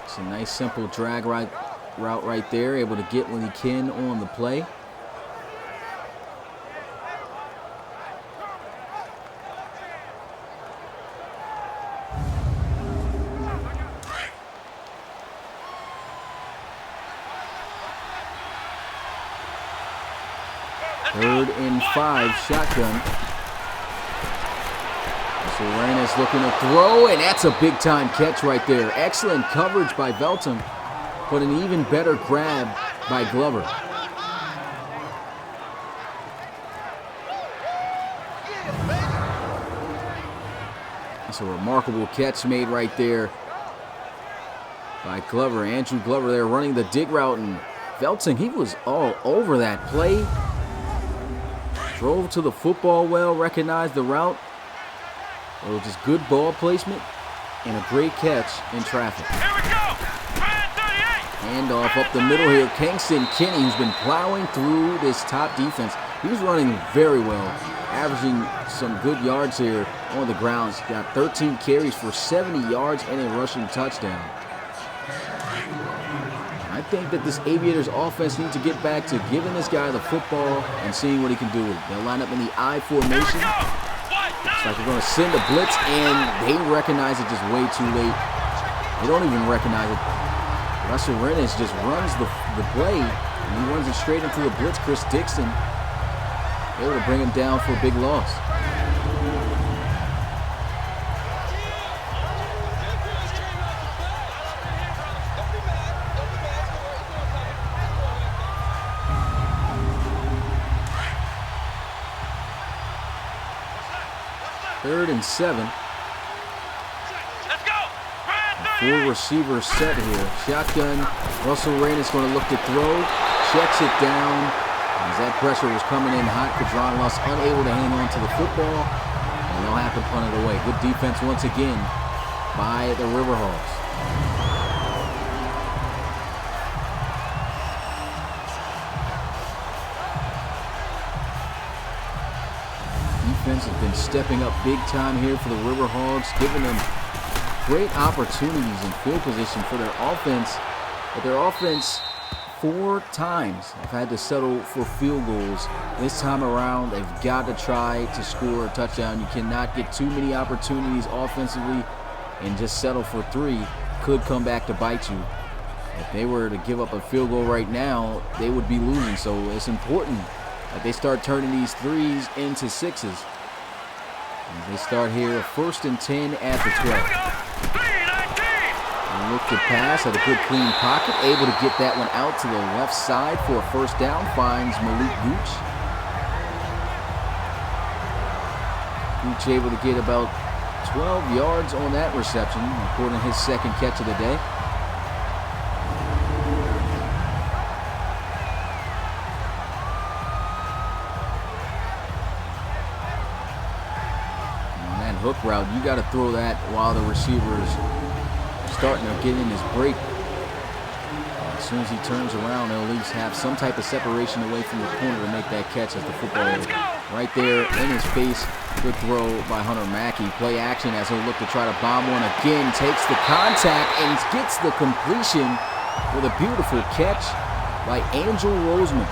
It's a nice simple drag route right there, able to get what he can on the play. Third and 5, shotgun. So Reines looking to throw, and that's a big-time catch right there. Excellent coverage by Velton, but an even better grab by Glover. That's a remarkable catch made right there by Glover. Andrew Glover there running the dig route, and Velton, he was all over that play. Drove to the football well, recognized the route. It was just good ball placement and a great catch in traffic. Here we go. Handoff up the middle here. Kingston Kinney, who's been plowing through this top defense. He was running very well, averaging some good yards here on the ground. He's got 13 carries for 70 yards and a rushing touchdown. I think that this Aviators offense needs to get back to giving this guy the football and seeing what he can do with it. They'll line up in the I formation. It's like they're going to send a blitz, and they recognize it just way too late. They don't even recognize it. Russell Reines just runs the play, and he runs it straight into the blitz. Chris Dixon able to bring him down for a big loss. Third and 7. Let's go. 4 receivers set here. Shotgun. Russell Reines going to look to throw. Checks it down. As that pressure was coming in hot, Kadron Luss unable to hang on to the football. And they'll have to punt it away. Good defense once again by the Riverhawks. Defense has been stepping up big time here for the Riverhawks, giving them great opportunities in field position for their offense. But their offense 4 times have had to settle for field goals. This time around, they've got to try to score a touchdown. You cannot get too many opportunities offensively and just settle for 3. Could come back to bite you. If they were to give up a field goal right now, they would be losing. So it's important that they start turning these 3s into 6s. As they start here, 1st and 10 at the 12. And look to pass at a good clean pocket. Able to get that one out to the left side for a 1st down. Finds Malik Gooch. Gooch able to get about 12 yards on that reception, according to his 2nd catch of the day. Hook route, you got to throw that while the receiver's starting to get in his break. As soon as he turns around, they'll at least have some type of separation away from the corner to make that catch as the football right there in his face. Good throw by Hunter Mackey. Play action as he'll look to try to bomb one again. Takes the contact and gets the completion with a beautiful catch by Angel Roseman.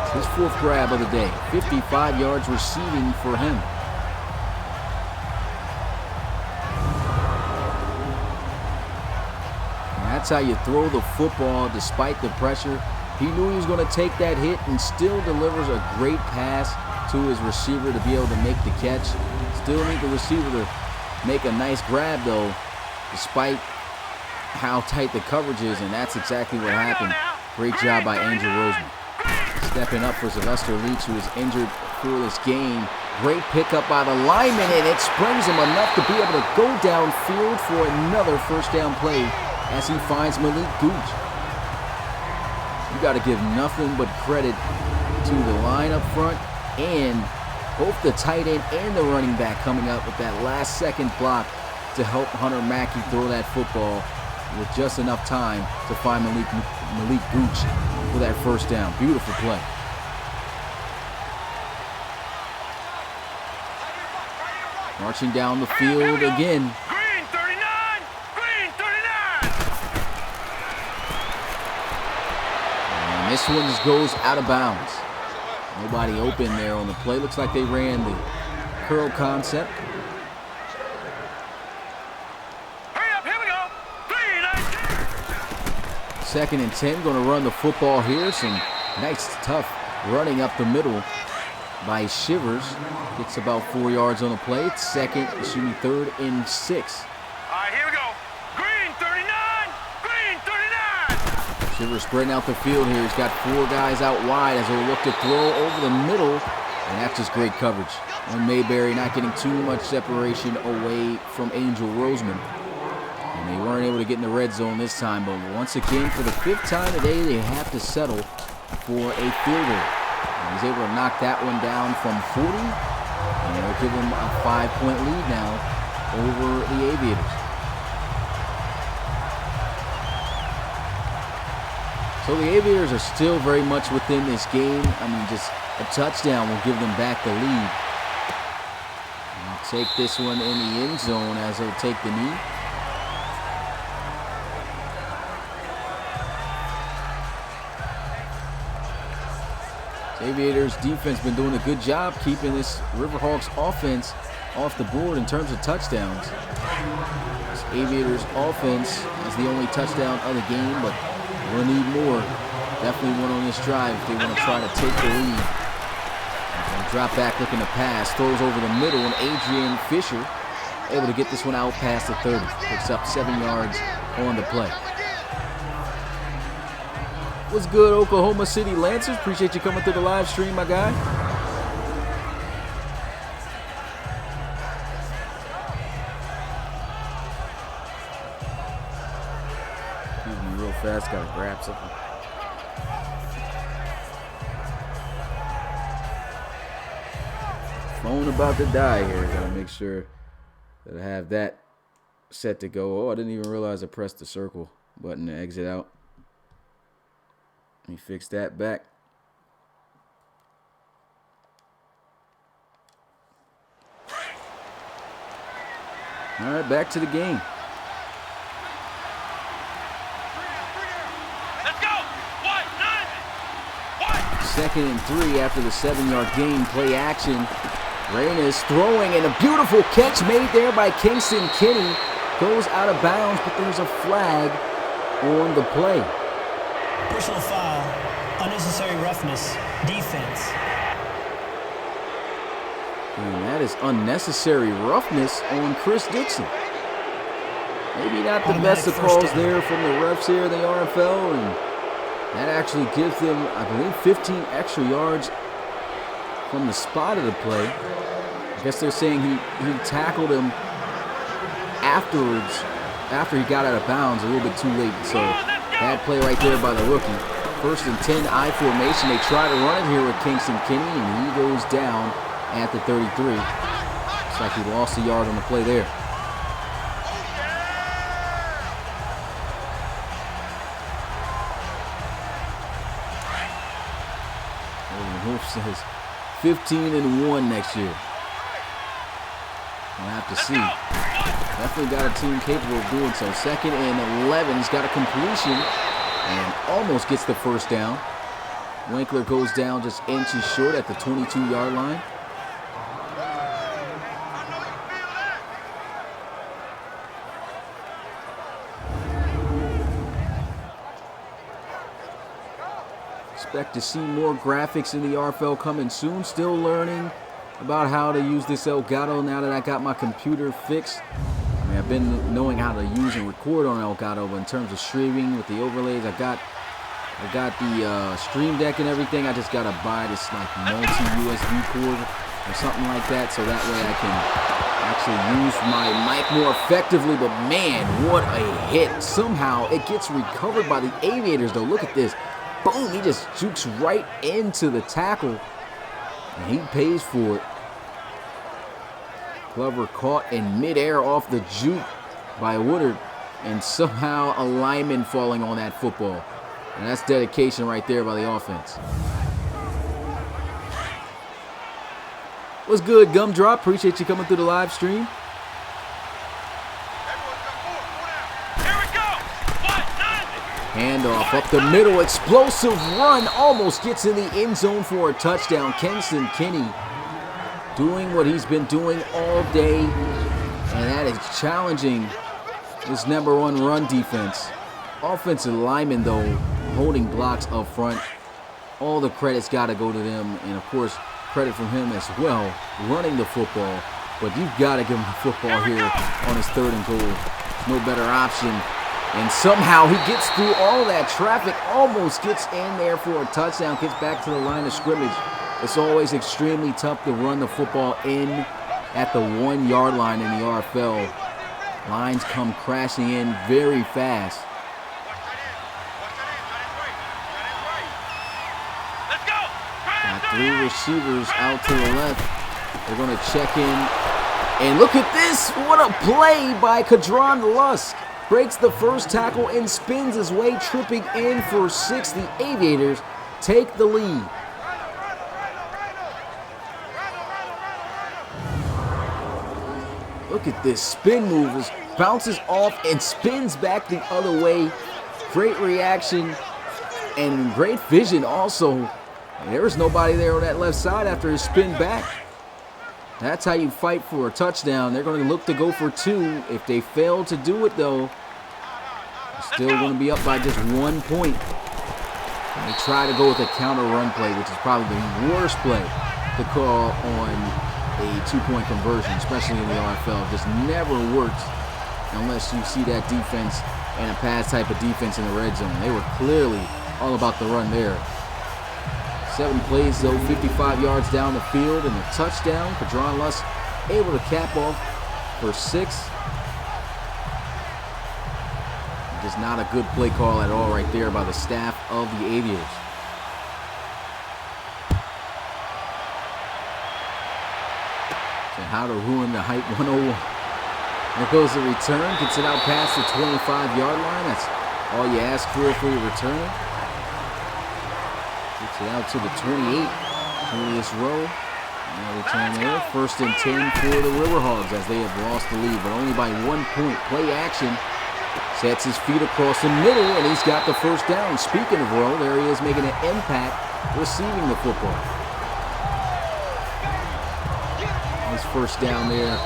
It's his 4th grab of the day. 55 yards receiving for him. That's how you throw the football despite the pressure. He knew he was going to take that hit and still delivers a great pass to his receiver to be able to make the catch. Still need the receiver to make a nice grab, though, despite how tight the coverage is, and that's exactly what happened. Great job by Angel Roseman. Stepping up for Sylvester Leach, who was injured for this game. Great pickup by the lineman, and it springs him enough to be able to go downfield for another first down play as he finds Malik Gooch. You got to give nothing but credit to the line up front and both the tight end and the running back coming up with that last second block to help Hunter Mackey throw that football with just enough time to find Malik Gooch for that first down. Beautiful play. Marching down the field again. Green 39! Green 39! And this one just goes out of bounds. Nobody open there on the play. Looks like they ran the curl concept. Hurry up, here we go! 3-19! Second and 10, going to run the football here. Some nice, tough running up the middle by Shivers. Gets about 4 yards on the play. It's third and 6. All right, here we go. Green 39! Green 39! Shivers spreading out the field here. He's got 4 guys out wide as they look to throw over the middle. And that's just great coverage. And Mayberry not getting too much separation away from Angel Roseman. And they weren't able to get in the red zone this time. But once again, for the 5th time today, they have to settle for a field goal. And he's able to knock that one down from 40. And it'll give him a 5-point lead now over the Aviators. So the Aviators are still very much within this game. I mean, just a touchdown will give them back the lead. And they'll take this one in the end zone as they'll take the knee. Aviators defense been doing a good job keeping this Riverhawks offense off the board in terms of touchdowns. This Aviators offense is the only touchdown of the game, but we're gonna need more. Definitely one on this drive if they want to try to take the lead. And drop back looking to pass, throws over the middle, and Adrian Fisher able to get this one out past the 30. Picks up 7 yards on the play. What's good, Oklahoma City Lancers? Appreciate you coming through the live stream, my guy. Excuse me real fast, gotta grab something. Phone about to die here. Gotta make sure that I have that set to go. Oh, I didn't even realize I pressed the circle button to exit out. Let me fix that back. All right, back to the game. Let's go! What? 2nd and 3 after the 7-yard gain. Play action. Reynes throwing, and a beautiful catch made there by Kingston Kinney. Goes out of bounds, but there's a flag on the play. Personal foul, unnecessary roughness, defense. And that is unnecessary roughness on Chris Dixon. Maybe not the best of calls there from the refs here in the RFL, and that actually gives them, I believe, 15 extra yards from the spot of the play. I guess they're saying he tackled him afterwards, after he got out of bounds, a little bit too late. So bad play right there by the rookie. 1st and 10, I formation. They try to run it here with Kingston Kinney, and he goes down at the 33. Looks like he lost a yard on the play there. Wolf says 15-1 next year. We'll have to see. Definitely got a team capable of doing so. 2nd and 11. He's got a completion and almost gets the first down. Winkler goes down just inches short at the 22-yard line. Expect to see more graphics in the RFL coming soon. Still learning about how to use this Elgato now that I got my computer fixed. I mean, I've been knowing how to use and record on Elgato, but in terms of streaming with the overlays, I got the Stream Deck and everything. I just gotta buy this like multi-USB cord or something like that, so that way I can actually use my mic more effectively. But man, what a hit. Somehow it gets recovered by the Aviators though. Look at this. Boom, he just jukes right into the tackle, and he pays for it. Glover caught in midair off the juke by Woodard, and somehow a lineman falling on that football. And that's dedication right there by the offense. What's good, Gumdrop? Appreciate you coming through the live stream. Handoff up the middle, explosive run, almost gets in the end zone for a touchdown. Kenson Kinney doing what he's been doing all day, and that is challenging this #1 run defense. Offensive linemen, though, holding blocks up front. All the credit's got to go to them, and of course, credit from him as well, running the football. But you've got to give him the football here on his 3rd and goal. No better option. And somehow he gets through all that traffic, almost gets in there for a touchdown, gets back to the line of scrimmage. It's always extremely tough to run the football in at the 1-yard line in the RFL. Lines come crashing in very fast. Got 3 receivers out to the left. They're going to check in. And look at this. What a play by Kadron Lusk. Breaks the first tackle and spins his way, tripping in for 6. The Aviators take the lead. Look at this spin move. Bounces off and spins back the other way. Great reaction and great vision also. There was nobody there on that left side after his spin back. That's how you fight for a touchdown. They're going to look to go for 2. If they fail to do it, though, they're still going to be up by just 1 point. And they try to go with a counter run play, which is probably the worst play to call on a 2-point conversion, especially in the RFL. It just never works unless you see that defense and a pass type of defense in the red zone. They were clearly all about the run there. 7 plays, though, 55 yards down the field, and a touchdown. Kadron Lusk able to cap off for 6. Just not a good play call at all right there by the staff of the Aviators. So how to ruin the hype 101. There goes the return, gets it out past the 25-yard line. That's all you ask for your return. Gets it out to the 28. Julius Rowe. Now return there. 1st and 10 for the Riverhogs as they have lost the lead, but only by 1 point. Play action. Sets his feet across the middle, and he's got the first down. Speaking of Rowe, there he is making an impact receiving the football. Nice first down there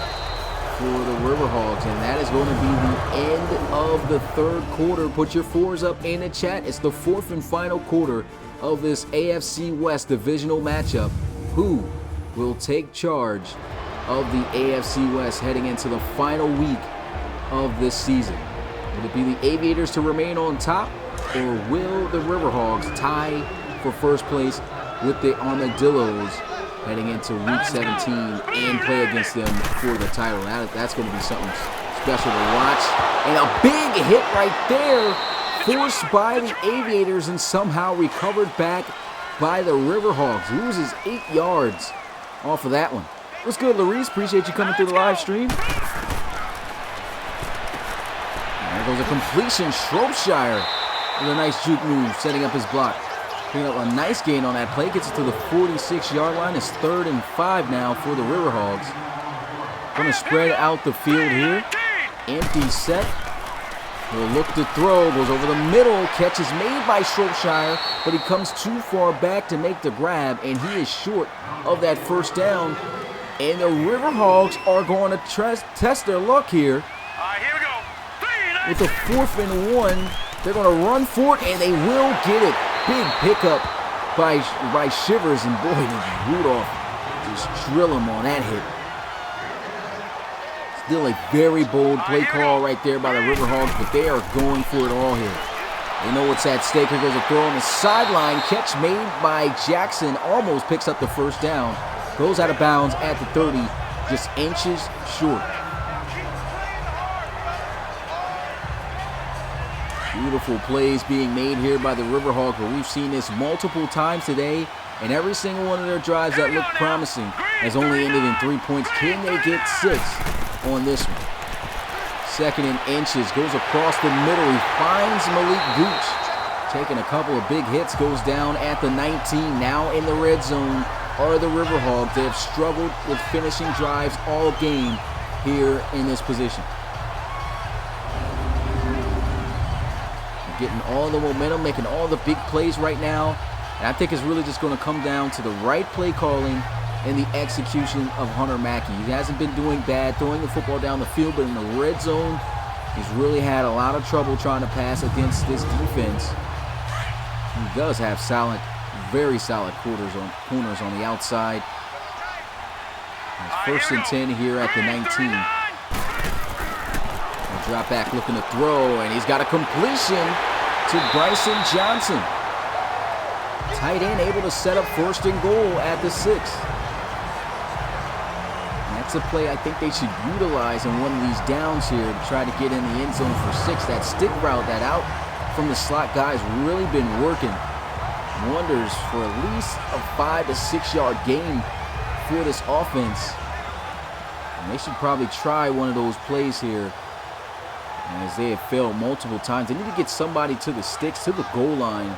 for the Riverhogs, and that is going to be the end of the 3rd quarter. Put your 4s up in the chat. It's the 4th and final quarter of this AFC West divisional matchup. Who will take charge of the AFC West heading into the final week of this season? Will it be the Aviators to remain on top, or will the Riverhogs tie for 1st place with the Armadillos heading into week 17 and play against them for the title? That's going to be something special to watch. And a big hit right there, forced by the Aviators and somehow recovered back by the Riverhogs. Loses 8 yards off of that one. What's good, Larice? Appreciate you coming through the live stream. There goes a completion. Shropshire with a nice juke move, setting up his block. Picking up a nice gain on that play. Gets it to the 46-yard line. It's 3rd and 5 now for the Riverhogs. Going to spread out the field here. Empty set. He'll look to throw. Goes over the middle. Catch is made by Shropshire, but he comes too far back to make the grab, and he is short of that 1st down. And the Riverhogs are going to test their luck here. Here we go. With a 4th and 1, they're going to run for it, and they will get it. Big pickup by Shivers, and boy, did Rudolph just drill him on that hit. Still a very bold play call right there by the Riverhogs, but they are going for it all here. They know what's at stake. Here goes a throw on the sideline. Catch made by Jackson. Almost picks up the first down. Goes out of bounds at the 30, just inches short. Beautiful plays being made here by the Riverhogs, but we've seen this multiple times today, and every single one of their drives that look promising has only ended in 3 points. Can they get 6 on this one? Second and inches, goes across the middle. He finds Malik Gooch, taking a couple of big hits, goes down at the 19. Now in the red zone are the Riverhogs. They have struggled with finishing drives all game here in this position. Getting all the momentum, making all the big plays right now. And I think it's really just going to come down to the right play calling and the execution of Hunter Mackey. He hasn't been doing bad throwing the football down the field, but in the red zone, he's really had a lot of trouble trying to pass against this defense. He does have solid, very solid corners on the outside. It's 1st and 10 here at the 19. Drop back looking to throw, and he's got a completion to Bryson Johnson. Tight end able to set up 1st and goal at the 6. That's a play I think they should utilize in one of these downs here to try to get in the end zone for 6. That stick route, that out from the slot guy's really been working wonders for at least a 5 to 6 yard gain for this offense. And they should probably try one of those plays here, as they have failed multiple times. They need to get somebody to the sticks, to the goal line,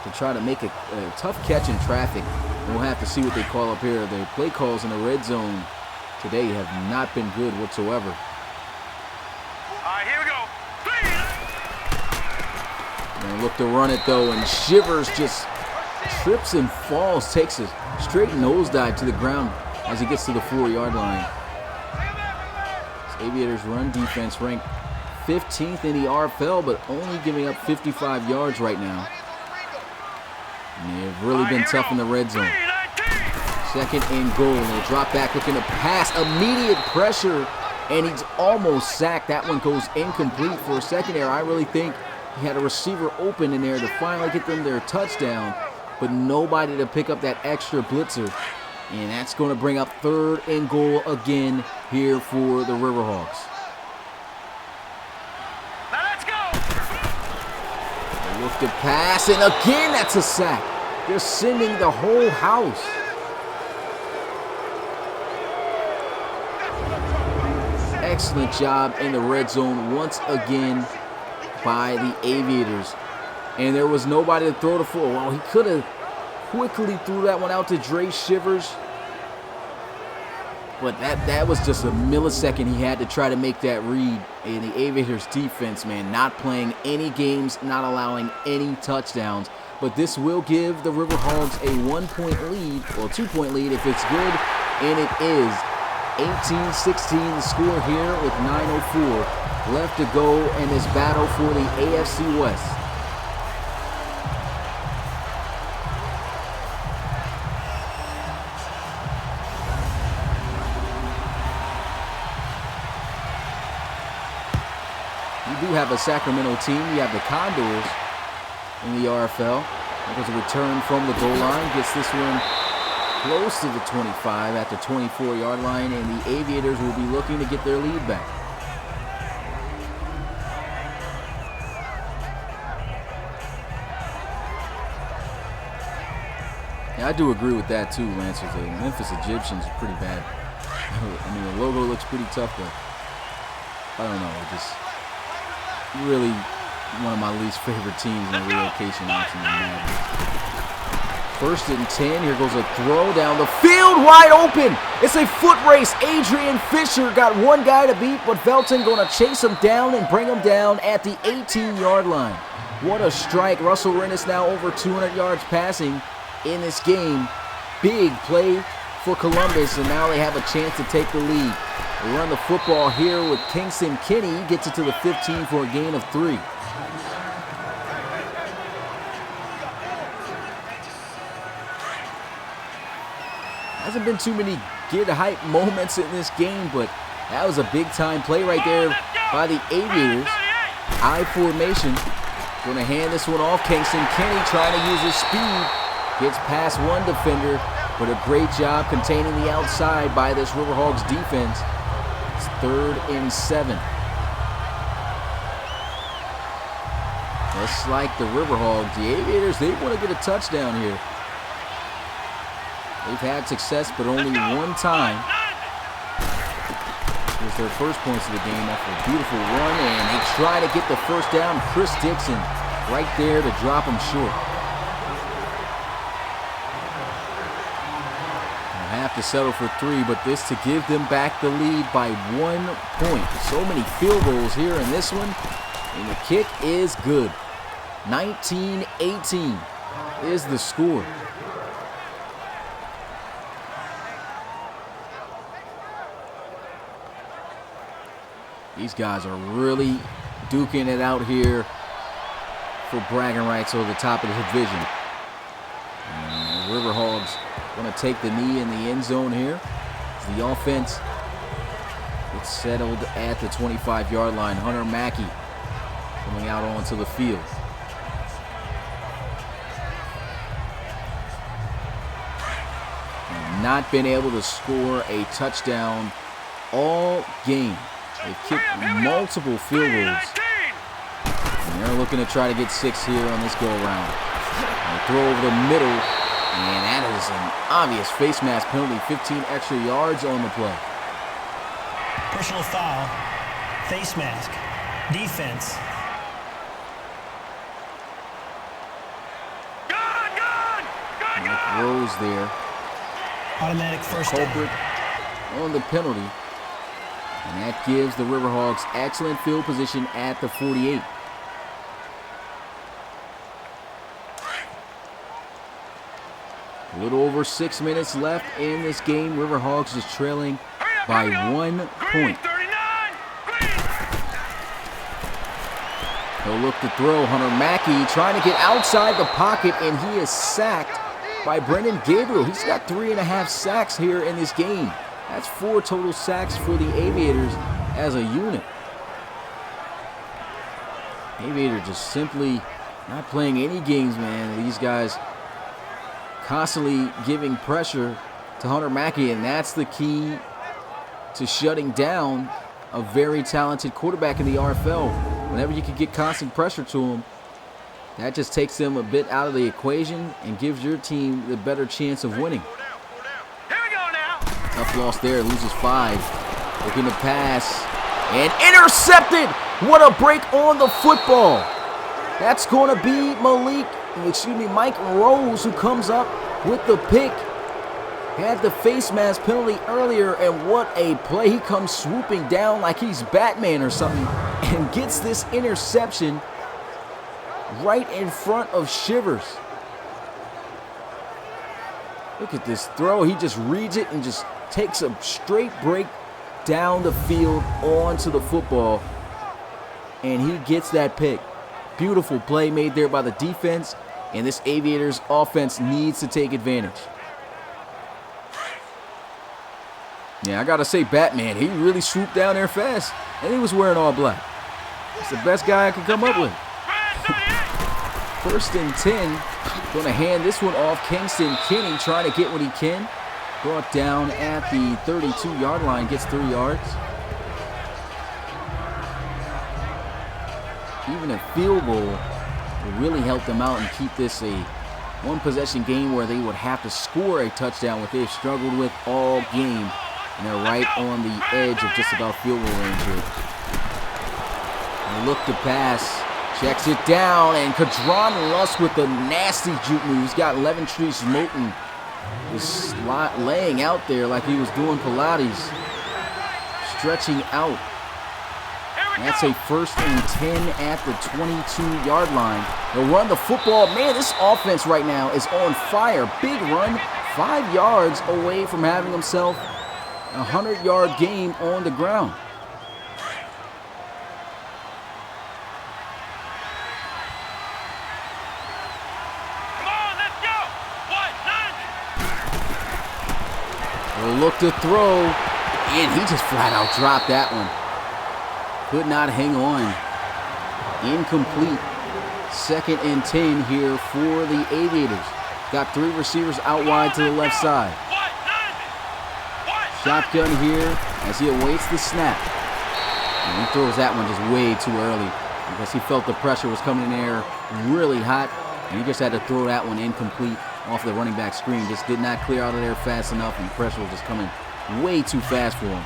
to try to make a tough catch in traffic. We'll have to see what they call up here. The play calls in the red zone today have not been good whatsoever. All right, here we go. And look to run it though, and Shivers just trips and falls, takes a straight nosedive to the ground as he gets to the 4-yard line. This Aviators run defense ranked 15th in the RFL, but only giving up 55 yards right now. And they've really been tough in the red zone. 2nd and goal. They drop back looking to pass. Immediate pressure, and he's almost sacked. That one goes incomplete for a second there. I really think he had a receiver open in there to finally get them their touchdown, but nobody to pick up that extra blitzer. And that's going to bring up 3rd and goal again here for the Riverhogs. Now let's go. They look to pass, and again that's a sack. They're sending the whole house. Excellent job in the red zone once again by the Aviators. And there was nobody to throw the football. Well, he could have quickly threw that one out to Dre Shivers, but that was just a millisecond he had to try to make that read. And the Aviators defense, man, not playing any games, not allowing any touchdowns. But this will give the Riverhogs a 1-point lead, or 2-point lead if it's good, and it is. 18-16 the score here with 9:04 left to go in this battle for the AFC West. You do have a Sacramento team. You have the Condors in the RFL. There's a return from the goal line. Gets this one close to the 25 at the 24-yard line, and the Aviators will be looking to get their lead back. Yeah, I do agree with that too, Lancers. The Memphis Egyptians are pretty bad. I mean, the logo looks pretty tough, but I don't know. Just really one of my least favorite teams in the relocation option. 1st and 10. Here goes a throw down the field, wide open. It's a foot race. Adrian Fisher got one guy to beat, but Felton going to chase him down and bring him down at the 18-yard line. What a strike. Russell Rennis now over 200 yards passing in this game. Big play for Columbus, and now they have a chance to take the lead. They run the football here with Kingston Kinney. He gets it to the 15 for a gain of 3. Hasn't been too many get hype moments in this game, but that was a big time play right there by the Aviators. I formation. Going to hand this one off. Kingston Kenny trying to use his speed. Gets past one defender, but a great job containing the outside by this Riverhawks defense. It's 3rd and 7. Just like the Riverhawks, the Aviators, they want to get a touchdown here. They've had success, but only one time. Here's their first points of the game after a beautiful run, and they try to get the first down. Chris Dixon right there to drop him short. They'll have to settle for 3, but this to give them back the lead by 1 point. So many field goals here in this one, and the kick is good. 19-18 is the score. These guys are really duking it out here for bragging rights over the top of the division. And the Riverhawks going to take the knee in the end zone here. As the offense gets settled at the 25-yard line. Hunter Mackey coming out onto the field. And not been able to score a touchdown all game. They kicked multiple field goals. And they're looking to try to get 6 here on this go-around. They throw over the middle, and that is an obvious face mask penalty. 15 extra yards on the play. Personal foul, face mask, defense. And the throws there. Automatic first down. Culprit on the penalty. And that gives the Riverhawks excellent field position at the 48. A little over 6 minutes left in this game. Riverhawks is trailing by 1 point. He'll look to throw. Hunter Mackey trying to get outside the pocket, and he is sacked by Brendan Gabriel. He's got 3.5 sacks here in this game. That's 4 total sacks for the Aviators as a unit. Aviators just simply not playing any games, man. These guys constantly giving pressure to Hunter Mackey, and that's the key to shutting down a very talented quarterback in the RFL. Whenever you can get constant pressure to him, that just takes them a bit out of the equation and gives your team the better chance of winning. Tough loss there, loses 5. Looking to pass, and intercepted! What a break on the football! That's going to be Mike Rose, who comes up with the pick. Had the face mask penalty earlier, and what a play. He comes swooping down like he's Batman or something and gets this interception right in front of Shivers. Look at this throw. He just reads it and just takes a straight break down the field onto the football, and he gets that pick. Beautiful play made there by the defense, and this Aviators offense needs to take advantage. Yeah, I gotta say, Batman, he really swooped down there fast, and he was wearing all black. It's the best guy I could come up with. 1st and 10. Gonna hand this one off. Kingston Kenny trying to get what he can. Brought down at the 32-yard line, gets 3 yards. Even a field goal will really help them out and keep this a one-possession game where they would have to score a touchdown, what they've struggled with all game. And they're right on the edge of just about field goal range here. And look to pass. Checks it down, and Kadron Lusk with the nasty juke move. He's got Leventry Moten just laying out there like he was doing Pilates. Stretching out. And that's a 1st and 10 at the 22-yard line. They'll run the football. Man, this offense right now is on fire. Big run, 5 yards away from having himself a 100-yard game on the ground. Will look to throw, and he just flat out dropped that one. Could not hang on. Incomplete. 2nd and 10 here for the Aviators. Got 3 receivers out wide to the left side. Shotgun here as he awaits the snap. And he throws that one just way too early because he felt the pressure was coming in there really hot. And he just had to throw that one incomplete off the running back screen. Just did not clear out of there fast enough, and the pressure was just coming way too fast for him.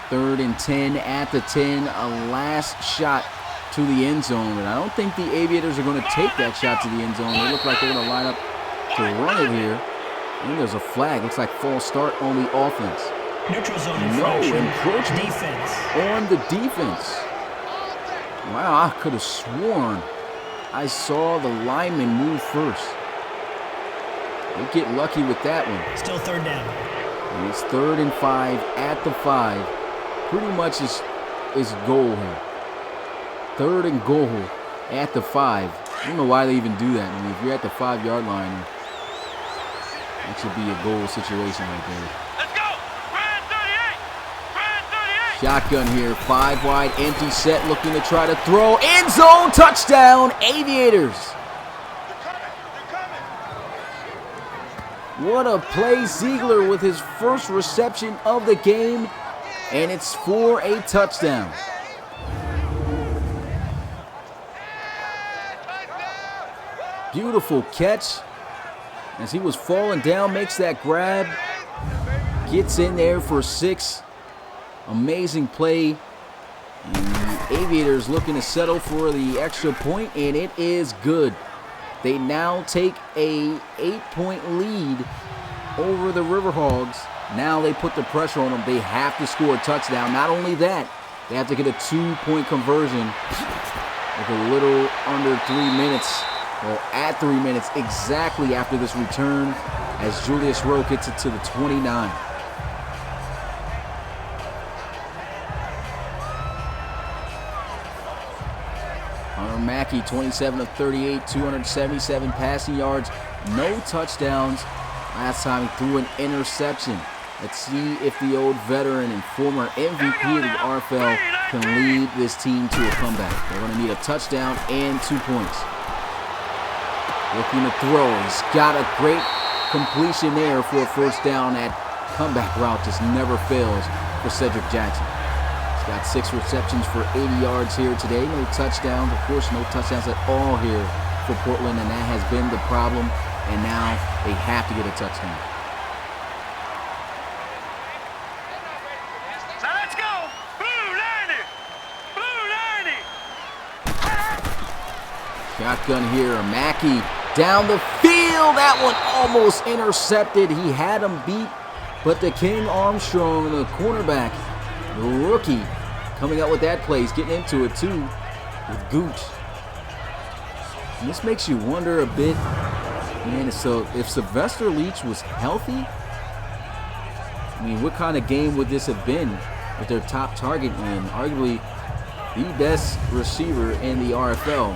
3rd and 10 at the 10. A last shot to the end zone. And I don't think the Aviators are going to take that shot to the end zone. They look like they're going to line up to run it here. And there's a flag. Looks like false start on the offense. Neutral zone No infraction. encroachment Defense. on the defense. Wow, I could have sworn I saw the lineman move first. They get lucky with that one. Still 3rd down. And it's 3rd and 5 at the 5. Pretty much is goal here. 3rd and goal at the 5. I don't know why they even do that. I mean, if you're at the 5-yard line, that should be a goal situation right there. Let's go! Brand 38! Brand 38! Shotgun here, 5 wide, empty set, looking to try to throw. End zone, touchdown, Aviators. What a play, Ziegler with his first reception of the game, and it's for a touchdown. Beautiful catch. As he was falling down, makes that grab. Gets in there for 6. Amazing play. And the Aviators looking to settle for the extra point, and it is good. They now take a 8-point lead over the Riverhogs. Now they put the pressure on them. They have to score a touchdown. Not only that, they have to get a 2-point conversion with a little under 3 minutes. Well, at 3 minutes exactly after this return as Julius Rowe gets it to the 29. Hunter Mackey, 27 of 38, 277 passing yards, no touchdowns. Last time he threw an interception. Let's see if the old veteran and former MVP of the RFL can lead this team to a comeback. They're going to need a touchdown and 2 points. Looking to throw. He's got a great completion there for a first down. That comeback route just never fails for Cedric Jackson. He's got 6 receptions for 80 yards here today. No touchdowns. Of course, no touchdowns at all here for Portland, and that has been the problem. And now they have to get a touchdown. Now let's go! Blue 90! Blue 90! Shotgun here. Mackey down the field. That one almost intercepted. He had him beat. But the King Armstrong, the cornerback, the rookie, coming out with that play. He's getting into it too with Gooch. And this makes you wonder a bit, man, so if Sylvester Leach was healthy, I mean, what kind of game would this have been with their top target and arguably the best receiver in the RFL?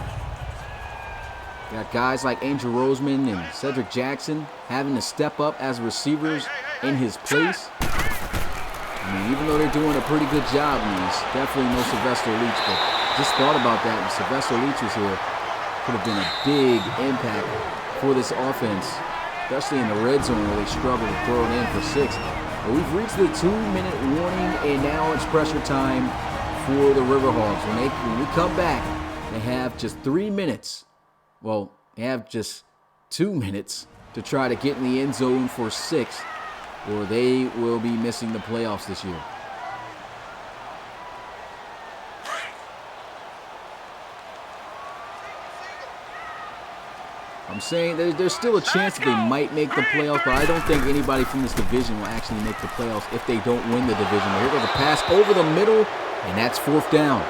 Got guys like Angel Roseman and Cedric Jackson having to step up as receivers in his place. I mean, even though they're doing a pretty good job, I mean, it's definitely no Sylvester Leach, but just thought about that when Sylvester Leach was here. Could have been a big impact for this offense, especially in the red zone where they struggle to throw it in for 6. But we've reached the 2-minute warning, and now it's pressure time for the Riverhogs. When we come back, they have just 3 minutes. Well, they have just 2 minutes to try to get in the end zone for 6, or they will be missing the playoffs this year. I'm saying there's still a chance that they might make the playoffs, but I don't think anybody from this division will actually make the playoffs if they don't win the division. But here goes a pass over the middle, and that's 4th down.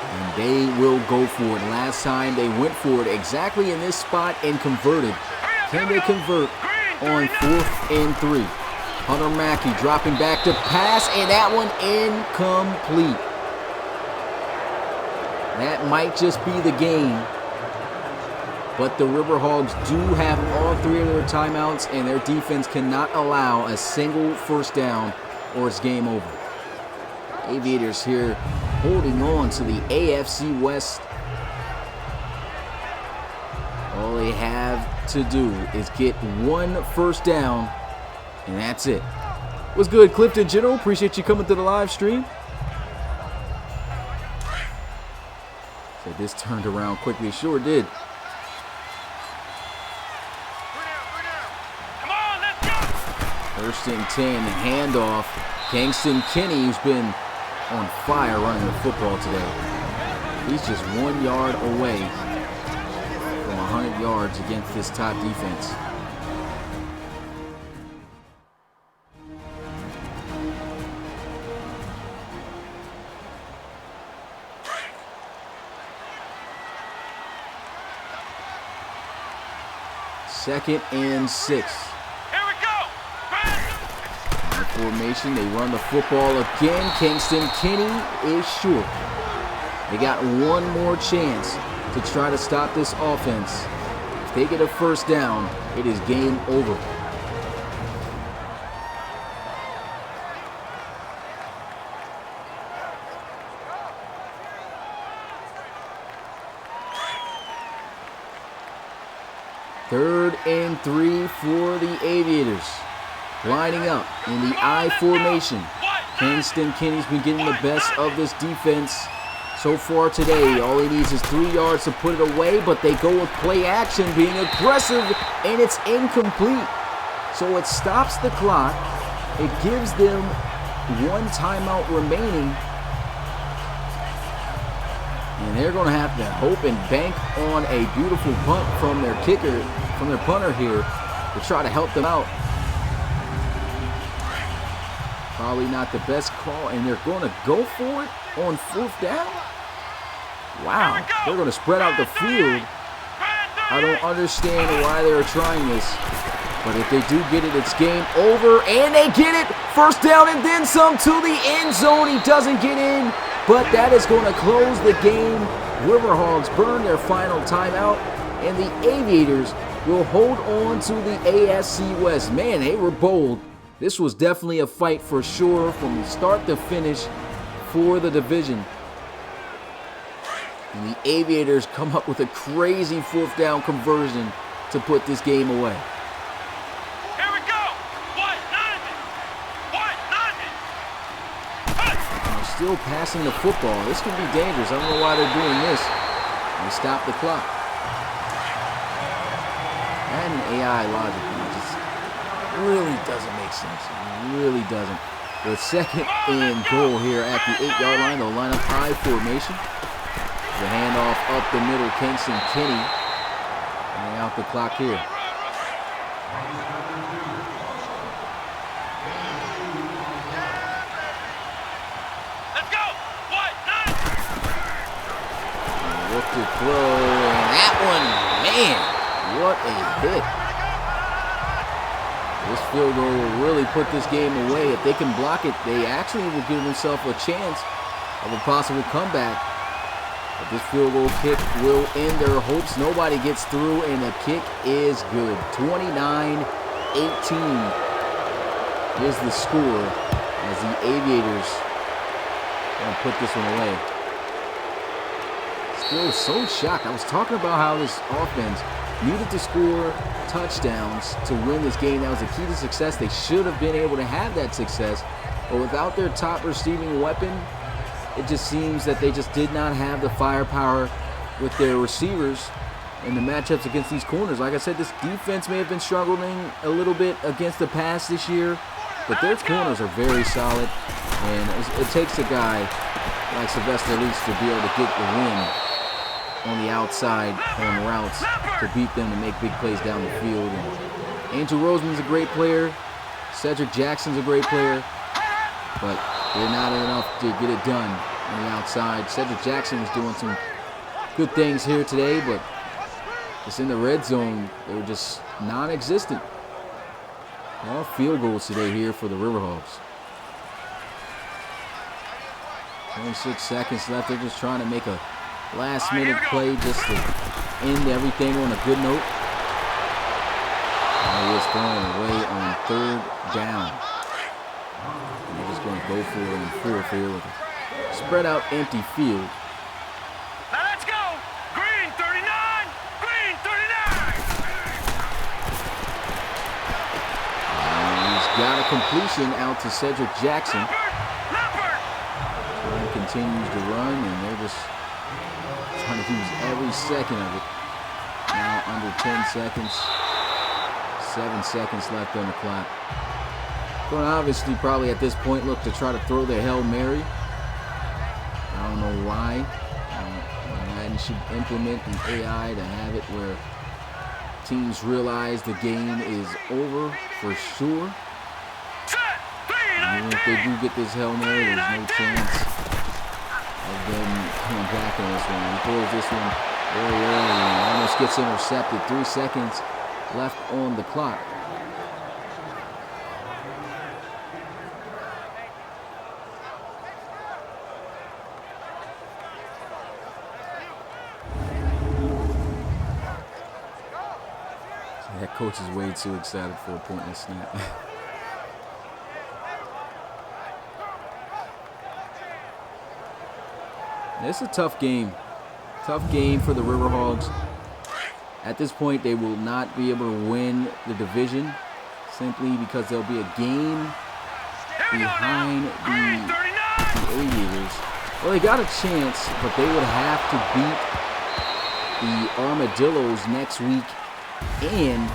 And they will go for it. Last time they went for it exactly in this spot and converted. Can they convert on 4th and 3? Hunter Mackey dropping back to pass, and that one incomplete. That might just be the game. But the Riverhogs do have all 3 of their timeouts, and their defense cannot allow a single first down or it's game over. Aviators here holding on to the AFC West. All they have to do is get 1 first down, and that's it. What's good, Clifton General? Appreciate you coming to the live stream. So this turned around quickly. Sure did. Come on, let's go. 1st and 10, handoff. Kingston Kinney, who's been on fire running the football today. He's just 1 yard away from 100 yards against this top defense. Second and 6. Here we go. In formation, they run the football again. Kingston Kinney is short. They got 1 more chance to try to stop this offense. If they get a first down, it is game over. Third and 3 for the Aviators. Lining up in the I formation. Kingston Kinney's been getting the best of this defense so far today. All he needs is 3 yards to put it away, but they go with play action, being aggressive, and it's incomplete. So it stops the clock. It gives them 1 timeout remaining. And they're going to have to hope and bank on a beautiful punt from their kicker, from their punter here, to try to help them out. Probably not the best call, and they're going to go for it on 4th down. Wow, they're going to spread out the field. I don't understand why they're trying this, but if they do get it, it's game over, and they get it. First down and then some to the end zone. He doesn't get in, but that is going to close the game. Riverhogs burn their final timeout, and the Aviators will hold on to the AFC West. Man, they were bold. This was definitely a fight for sure from start to finish for the division. And the Aviators come up with a crazy 4th down conversion to put this game away. Here we go. What? Nothing. What? Nothing. They're still passing the football. This could be dangerous. I don't know why they're doing this. They stop the clock. That and AI logic just really doesn't make sense. It really doesn't. The 2nd and goal here at the 8-yard line. They'll line up I formation. The handoff up the middle, Kingston Kinney. Running out the clock here. Let's go. What? Nothing. Look to throw, and that one, man, what a hit. This field goal will really put this game away. If they can block it, they actually will give themselves a chance of a possible comeback. But this field goal kick will end their hopes. Nobody gets through, and the kick is good. 29-18 is the score as the Aviators are going to put this one away. Still so shocked. I was talking about how this offense needed to score touchdowns to win this game. That was the key to success. They should have been able to have that success. But without their top receiving weapon, it just seems that they just did not have the firepower with their receivers in the matchups against these corners. Like I said, this defense may have been struggling a little bit against the pass this year, but their corners are very solid. And it takes a guy like Sylvester Leach to be able to get the win on the outside on routes to beat them to make big plays down the field. And Angel Roseman's a great player. Cedric Jackson's a great player, but they're not enough to get it done on the outside. Cedric Jackson was doing some good things here today, but just in the red zone, they were just non-existent. All field goals today here for the Riverhawks. 26 seconds left. They're just trying to make a last-minute play just to end everything on a good note. And it's going away on 3rd down. And they're just going to go for it in 4th here with a spread out empty field. Now let's go. Green 39. Green 39. And he's got a completion out to Cedric Jackson. Leopard. He continues to run, and they're just trying to use every second of it. Now under 10 seconds. 7 seconds left on the clock. Going to obviously probably at this point look to try to throw the Hail Mary. I don't know why. Madden should implement the AI to have it where teams realize the game is over for sure. And if they do get this Hail Mary, there's no chance of them coming back on this one. He throws this one very early and almost gets intercepted. 3 seconds left on the clock. That coach is way too excited for a pointless snap. It's a tough game. Tough game for the Riverhawks. At this point, they will not be able to win the division simply because they'll be a game behind the Aviators. Well, they got a chance, but they would have to beat the Armadillos next week, and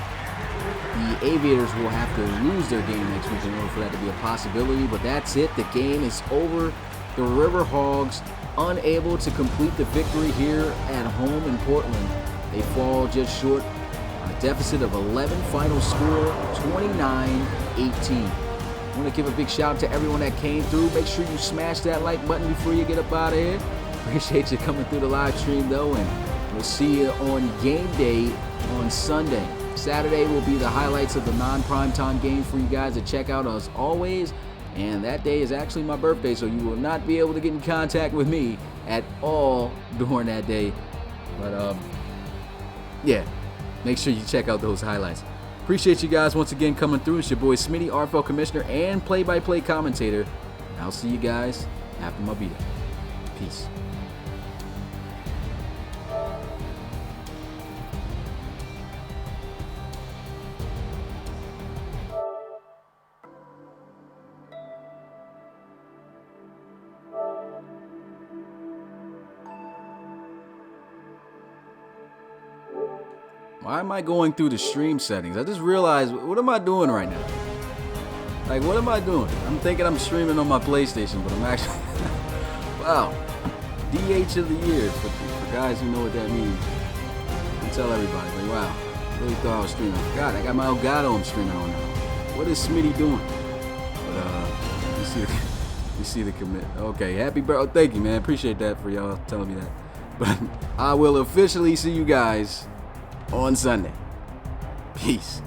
the Aviators will have to lose their game next week in order for that to be a possibility. But that's it. The game is over. The Riverhawks unable to complete the victory here at home in Portland. They fall just short on a deficit of 11. Final score 29-18. I want to give a big shout out to everyone that came through. Make sure you smash that like button before you get up out of here. Appreciate you coming through the live stream though, and we'll see you on game day on Sunday. Saturday will be the highlights of the non-primetime game for you guys to check out as always. And that day is actually my birthday, so you will not be able to get in contact with me at all during that day. But yeah, make sure you check out those highlights. Appreciate you guys once again coming through. It's your boy Smitty, RFL Commissioner and play-by-play commentator. I'll see you guys after my beat up. Peace. Why am I going through the stream settings? I just realized, what am I doing right now? Like, what am I doing? I'm thinking I'm streaming on my PlayStation, but I'm actually... Wow. DH of the year, for guys who know what that means. I tell everybody, like, wow. I really thought I was streaming. God, I got my Elgato I'm streaming on now. What is Smitty doing? But, you see the commit. Okay, happy birthday. Oh, thank you, man. Appreciate that for y'all telling me that. But I will officially see you guys on Sunday. Peace.